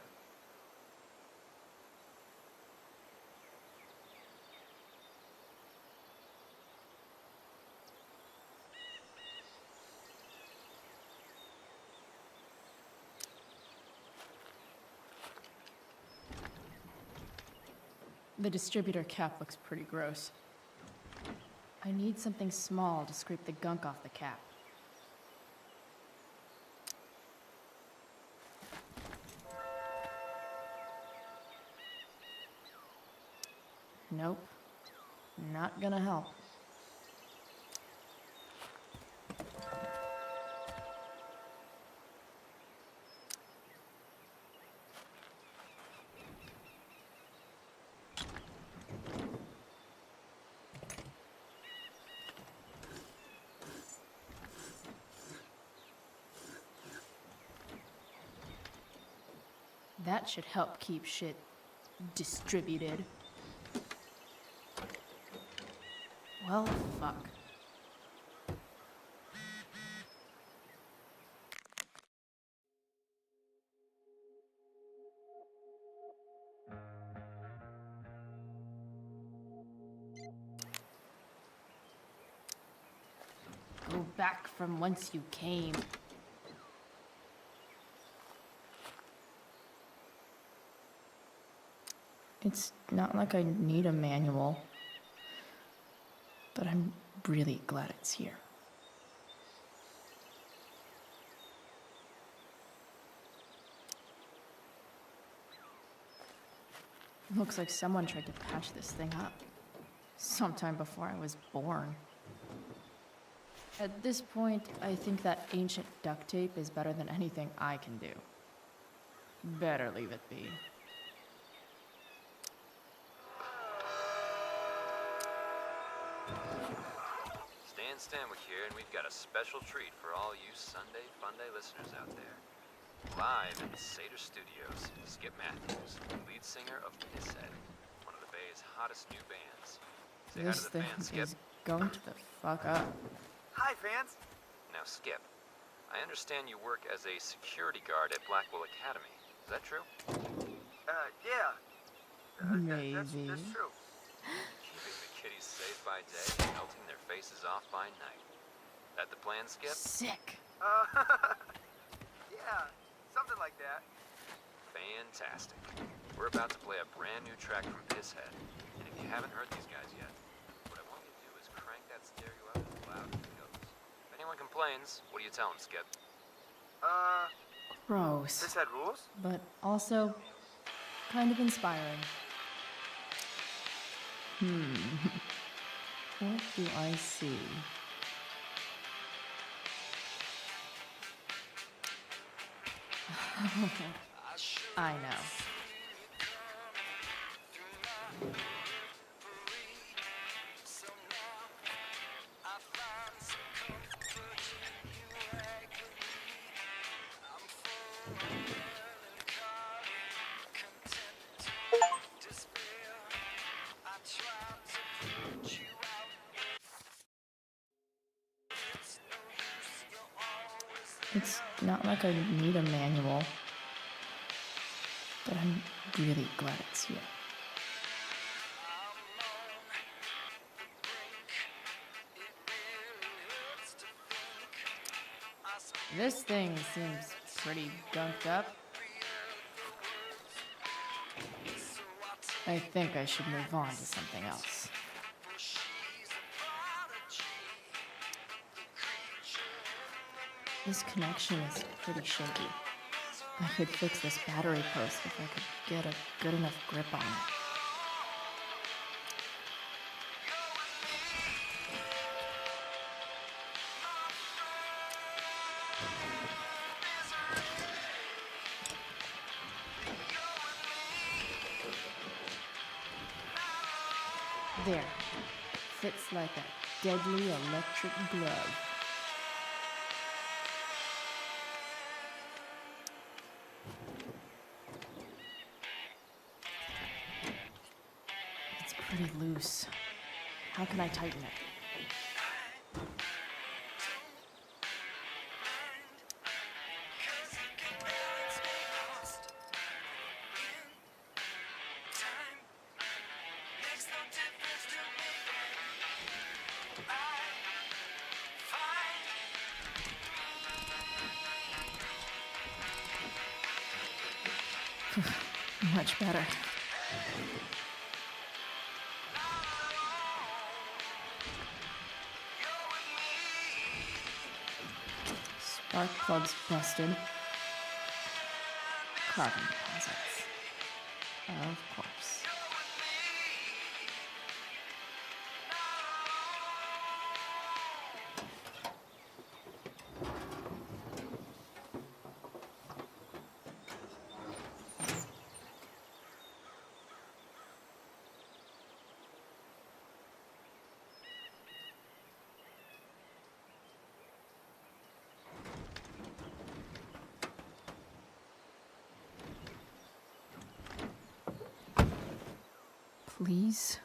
[SPEAKER 3] The distributor cap looks pretty gross. I need something small to scrape the gunk off the cap. Nope. Not gonna help. That should help keep shit distributed. Well, fuck. Go back from whence you came. It's not like I need a manual, but I'm really glad it's here. Looks like someone tried to patch this thing up sometime before I was born. At this point, I think that ancient duct tape is better than anything I can do. Better leave it be.
[SPEAKER 17] Stanwyck here, and we've got a special treat for all you Sunday Funday listeners out there. Live in the Seder Studios, Skip Matthews, lead singer of Pisshead, one of the Bay's hottest new bands. Say hi
[SPEAKER 3] This
[SPEAKER 17] to the
[SPEAKER 3] thing
[SPEAKER 17] fans, Skip.
[SPEAKER 3] is going to the fuck up.
[SPEAKER 12] Hi, fans.
[SPEAKER 17] Now, Skip, I understand you work as a security guard at Blackwell Academy. Is that true?
[SPEAKER 12] Yeah.
[SPEAKER 3] Maybe.
[SPEAKER 12] That's true.
[SPEAKER 17] Keeping the kiddies safe by day and melting their faces off by night. That the plan, Skip?
[SPEAKER 3] Sick.
[SPEAKER 12] Yeah, something like that.
[SPEAKER 17] Fantastic. We're about to play a brand new track from Pisshead. And if you haven't heard these guys yet, what I want you to do is crank that stereo up as loud as it goes. If anyone complains, what do you tell them, Skip?
[SPEAKER 3] Gross.
[SPEAKER 12] Pisshead rules?
[SPEAKER 3] But also kind of inspiring. What do I see? I know. It's not like I need a manual, but I'm really glad it's here. This thing seems pretty gunked up. I think I should move on to something else. This connection is pretty shaky. I could fix this battery post if I could get a good enough grip on it. There. Fits like a deadly electric glove. It's pretty loose. How can I tighten it? Much better. Spark plugs busted. Carbon deposits. Of course. Please.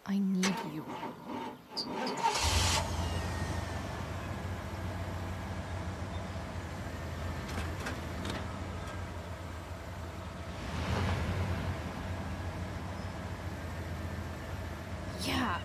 [SPEAKER 3] I need you. Yeah.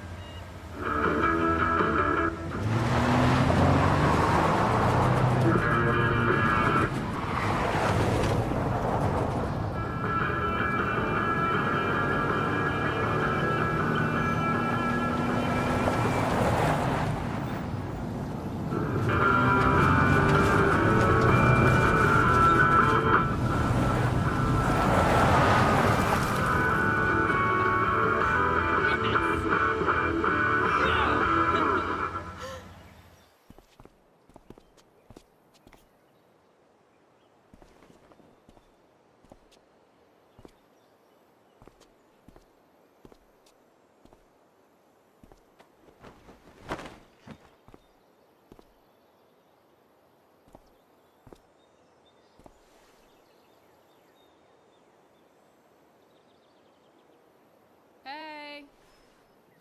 [SPEAKER 5] Hey,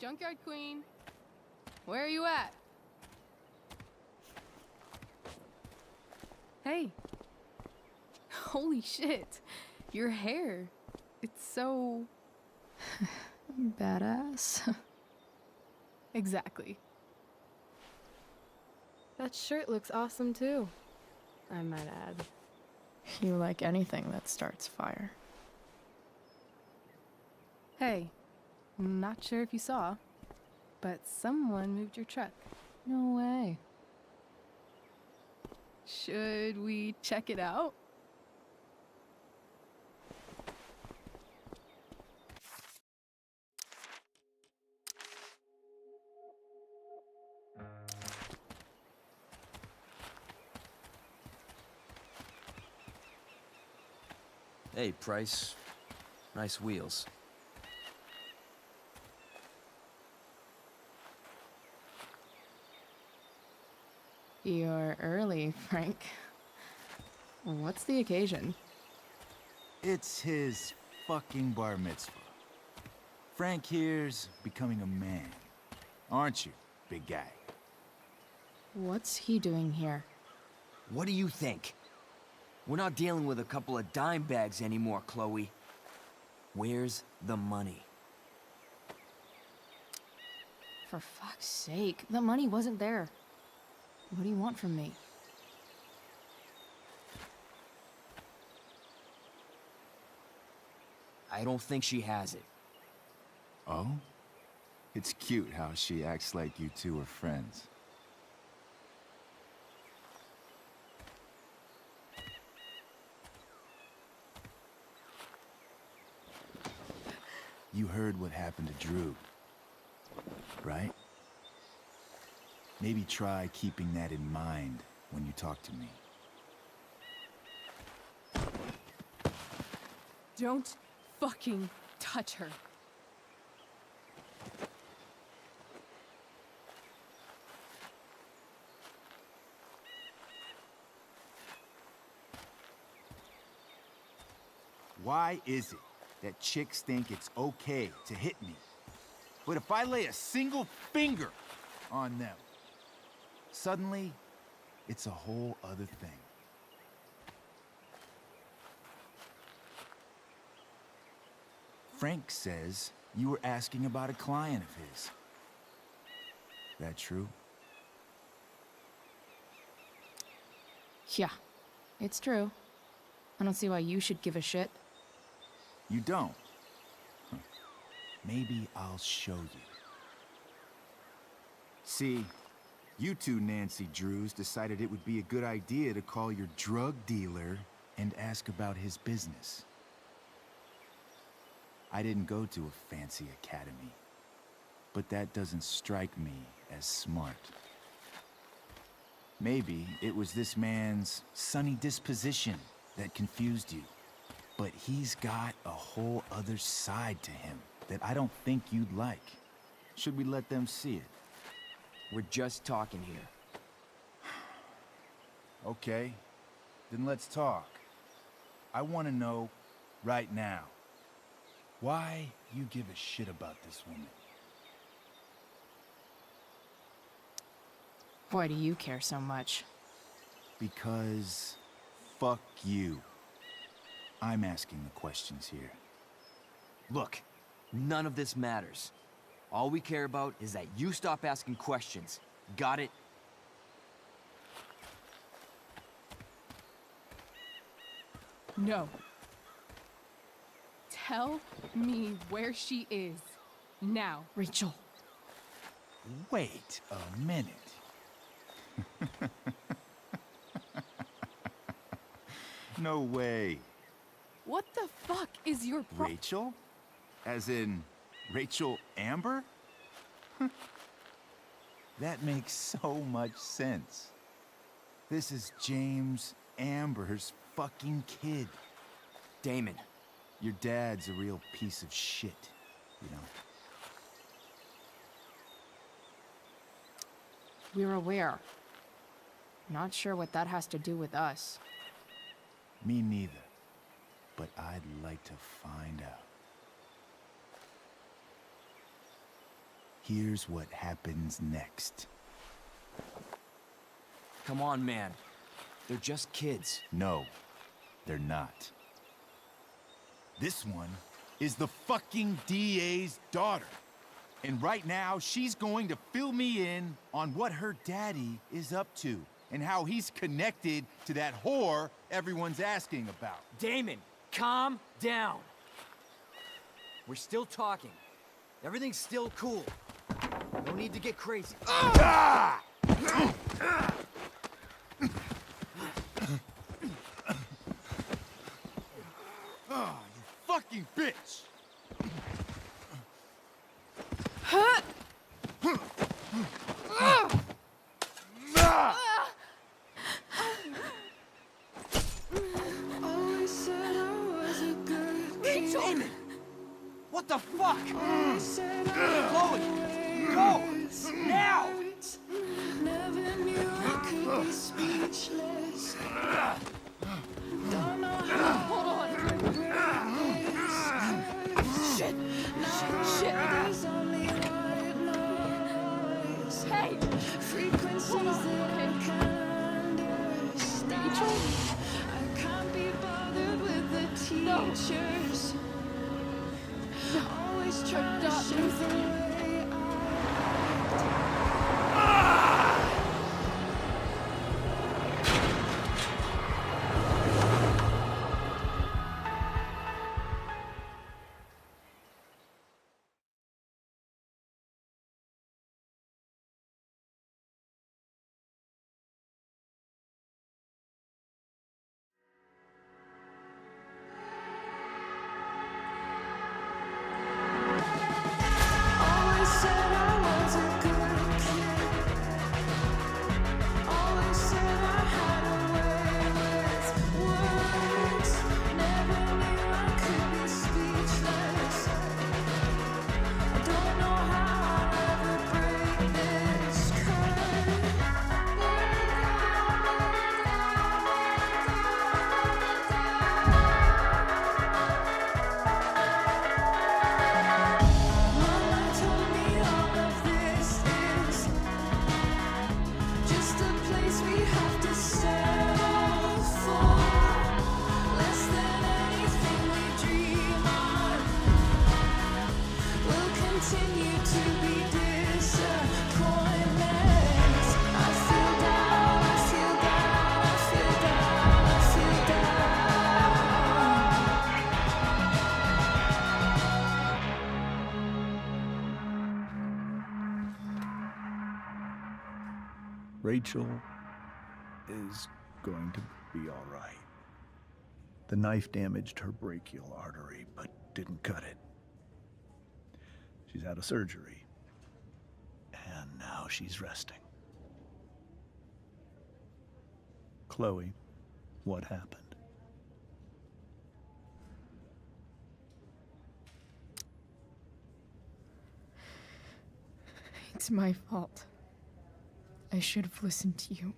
[SPEAKER 5] Junkyard Queen. Where are you at? Hey. Holy shit. Your hair. It's so...
[SPEAKER 3] Badass.
[SPEAKER 5] Exactly. That shirt looks awesome too, I might add.
[SPEAKER 3] You like anything that starts fire.
[SPEAKER 5] Hey, not sure if you saw, but someone moved your truck.
[SPEAKER 3] No way.
[SPEAKER 5] Should we check it out?
[SPEAKER 10] Hey, Price. Nice wheels.
[SPEAKER 3] You're early, Frank. What's the occasion?
[SPEAKER 14] It's his fucking bar mitzvah. Frank here's becoming a man. Aren't you, big guy?
[SPEAKER 3] What's he doing here?
[SPEAKER 20] What do you think? We're not dealing with a couple of dime bags anymore, Chloe. Where's the money?
[SPEAKER 3] For fuck's sake, the money wasn't there. What do you want from me?
[SPEAKER 20] I don't think she has it.
[SPEAKER 14] Oh? It's cute how she acts like you two are friends. You heard what happened to Drew, right? Maybe try keeping that in mind when you talk to me.
[SPEAKER 5] Don't fucking touch her.
[SPEAKER 14] Why is it that chicks think it's okay to hit me? But if I lay a single finger on them, suddenly, it's a whole other thing. Frank says you were asking about a client of his. That true?
[SPEAKER 3] Yeah, it's true. I don't see why you should give a shit.
[SPEAKER 14] You don't? Huh. Maybe I'll show you. See, you two Nancy Drews decided it would be a good idea to call your drug dealer and ask about his business. I didn't go to a fancy academy, but that doesn't strike me as smart. Maybe it was this man's sunny disposition that confused you. But he's got a whole other side to him that I don't think you'd like. Should we let them see it?
[SPEAKER 20] We're just talking here.
[SPEAKER 14] Okay, then let's talk. I want to know right now why you give a shit about this woman.
[SPEAKER 3] Why do you care so much?
[SPEAKER 14] Because fuck you. I'm asking the questions here.
[SPEAKER 20] Look, none of this matters. All we care about is that you stop asking questions. Got it?
[SPEAKER 5] No. Tell me where she is. Now.
[SPEAKER 3] Rachel.
[SPEAKER 14] Wait a minute. No way.
[SPEAKER 5] What the fuck is your
[SPEAKER 14] Rachel? As in, Rachel Amber? That makes so much sense. This is James Amber's fucking kid.
[SPEAKER 20] Damon.
[SPEAKER 14] Your dad's a real piece of shit, you know?
[SPEAKER 3] We're aware. Not sure what that has to do with us.
[SPEAKER 14] Me neither. But I'd like to find out. Here's what happens next.
[SPEAKER 20] Come on, man. They're just kids.
[SPEAKER 14] No, they're not. This one is the fucking DA's daughter. And right now, she's going to fill me in on what her daddy is up to and how he's connected to that whore everyone's asking about.
[SPEAKER 20] Damon, calm down. We're still talking. Everything's still cool. No need to get crazy.
[SPEAKER 14] Ah! Oh, you fucking bitch!
[SPEAKER 20] Rachel! What the fuck? Chloe! Go! Now!
[SPEAKER 7] Never knew I could be speechless. Don't know how.
[SPEAKER 5] Hold on.
[SPEAKER 20] Shit!
[SPEAKER 7] Shit! There's only white noise.
[SPEAKER 5] Hey!
[SPEAKER 7] Frequencies that I can't understand. I can't be bothered with the teachers. Always trying to show the way
[SPEAKER 1] Rachel is going to be all right. The knife damaged her brachial artery, but didn't cut it. She's had a surgery, and now she's resting. Chloe, what happened?
[SPEAKER 3] It's my fault. I should have listened to you.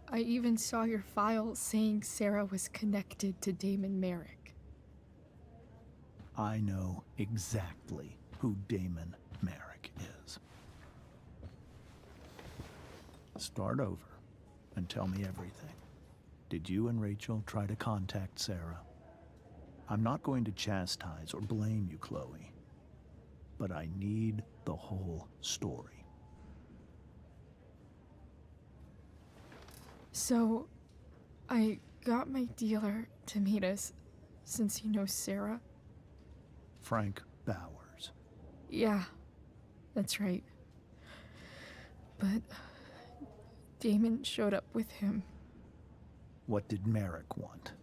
[SPEAKER 3] I even saw your file saying Sarah was connected to Damon Merrick.
[SPEAKER 1] I know exactly who Damon Merrick is. Start over and tell me everything. Did you and Rachel try to contact Sarah? I'm not going to chastise or blame you, Chloe, but I need the whole story.
[SPEAKER 3] So, I got my dealer to meet us, since he knows Sarah.
[SPEAKER 1] Frank Bowers.
[SPEAKER 3] Yeah, that's right. But Damon showed up with him.
[SPEAKER 1] What did Merrick want?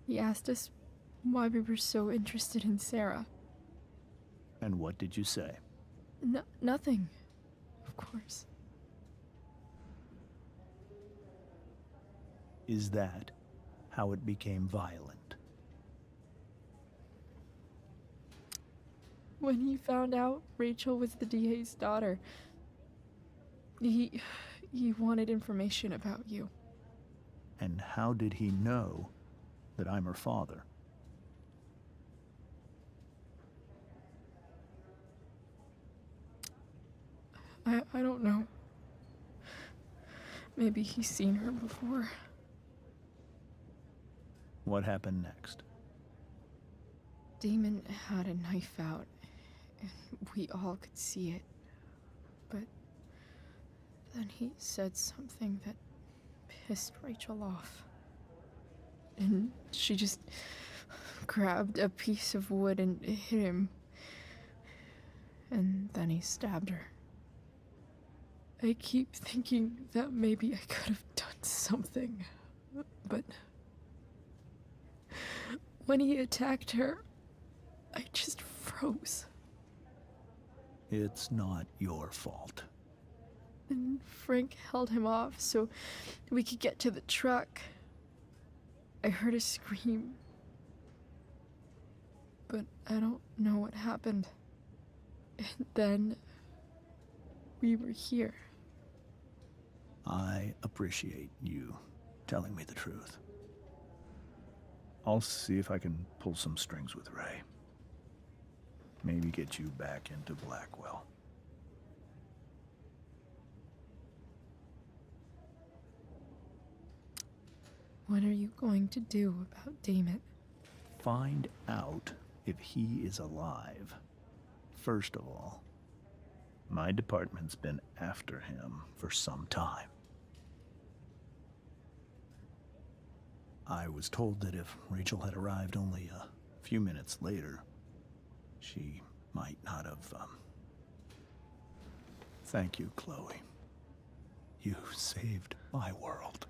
[SPEAKER 3] He asked us why we were so interested in Sarah.
[SPEAKER 1] And what did you say?
[SPEAKER 3] Nothing, of course.
[SPEAKER 1] Is that how it became violent?
[SPEAKER 3] When he found out Rachel was the DA's daughter, he wanted information about you.
[SPEAKER 1] And how did he know that I'm her father?
[SPEAKER 3] I don't know. Maybe he's seen her before.
[SPEAKER 1] What happened next?
[SPEAKER 3] Damon had a knife out, and we all could see it. But then he said something that pissed Rachel off. And she just grabbed a piece of wood and hit him. And then he stabbed her. I keep thinking that maybe I could have done something, but when he attacked her, I just froze.
[SPEAKER 1] It's not your fault.
[SPEAKER 3] And Frank held him off so we could get to the truck. I heard a scream, but I don't know what happened. And then we were here.
[SPEAKER 1] I appreciate you telling me the truth. I'll see if I can pull some strings with Ray. Maybe get you back into Blackwell.
[SPEAKER 3] What are you going to do about Damon?
[SPEAKER 1] Find out if he is alive. First of all, my department's been after him for some time. I was told that if Rachel had arrived only a few minutes later, she might not have, Thank you, Chloe. You saved my world.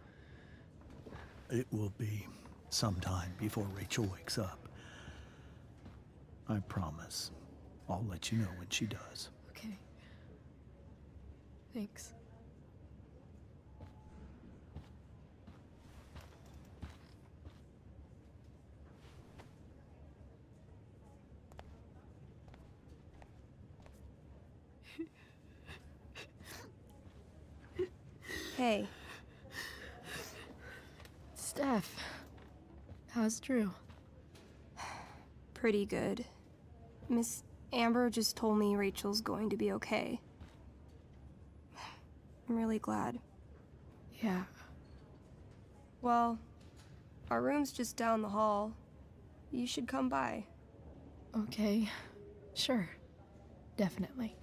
[SPEAKER 1] It will be some time before Rachel wakes up. I promise. I'll let you know when she does.
[SPEAKER 3] Okay. Thanks.
[SPEAKER 21] Hey.
[SPEAKER 3] Steph, how's Drew?
[SPEAKER 21] Pretty good. Miss Amber just told me Rachel's going to be okay. I'm really glad.
[SPEAKER 3] Yeah.
[SPEAKER 21] Well, our room's just down the hall. You should come by.
[SPEAKER 3] Okay. Sure. Definitely.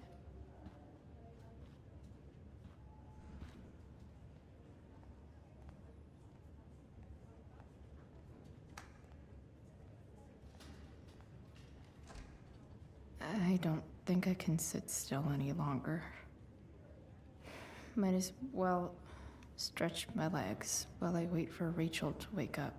[SPEAKER 3] I don't think I can sit still any longer. Might as well stretch my legs while I wait for Rachel to wake up.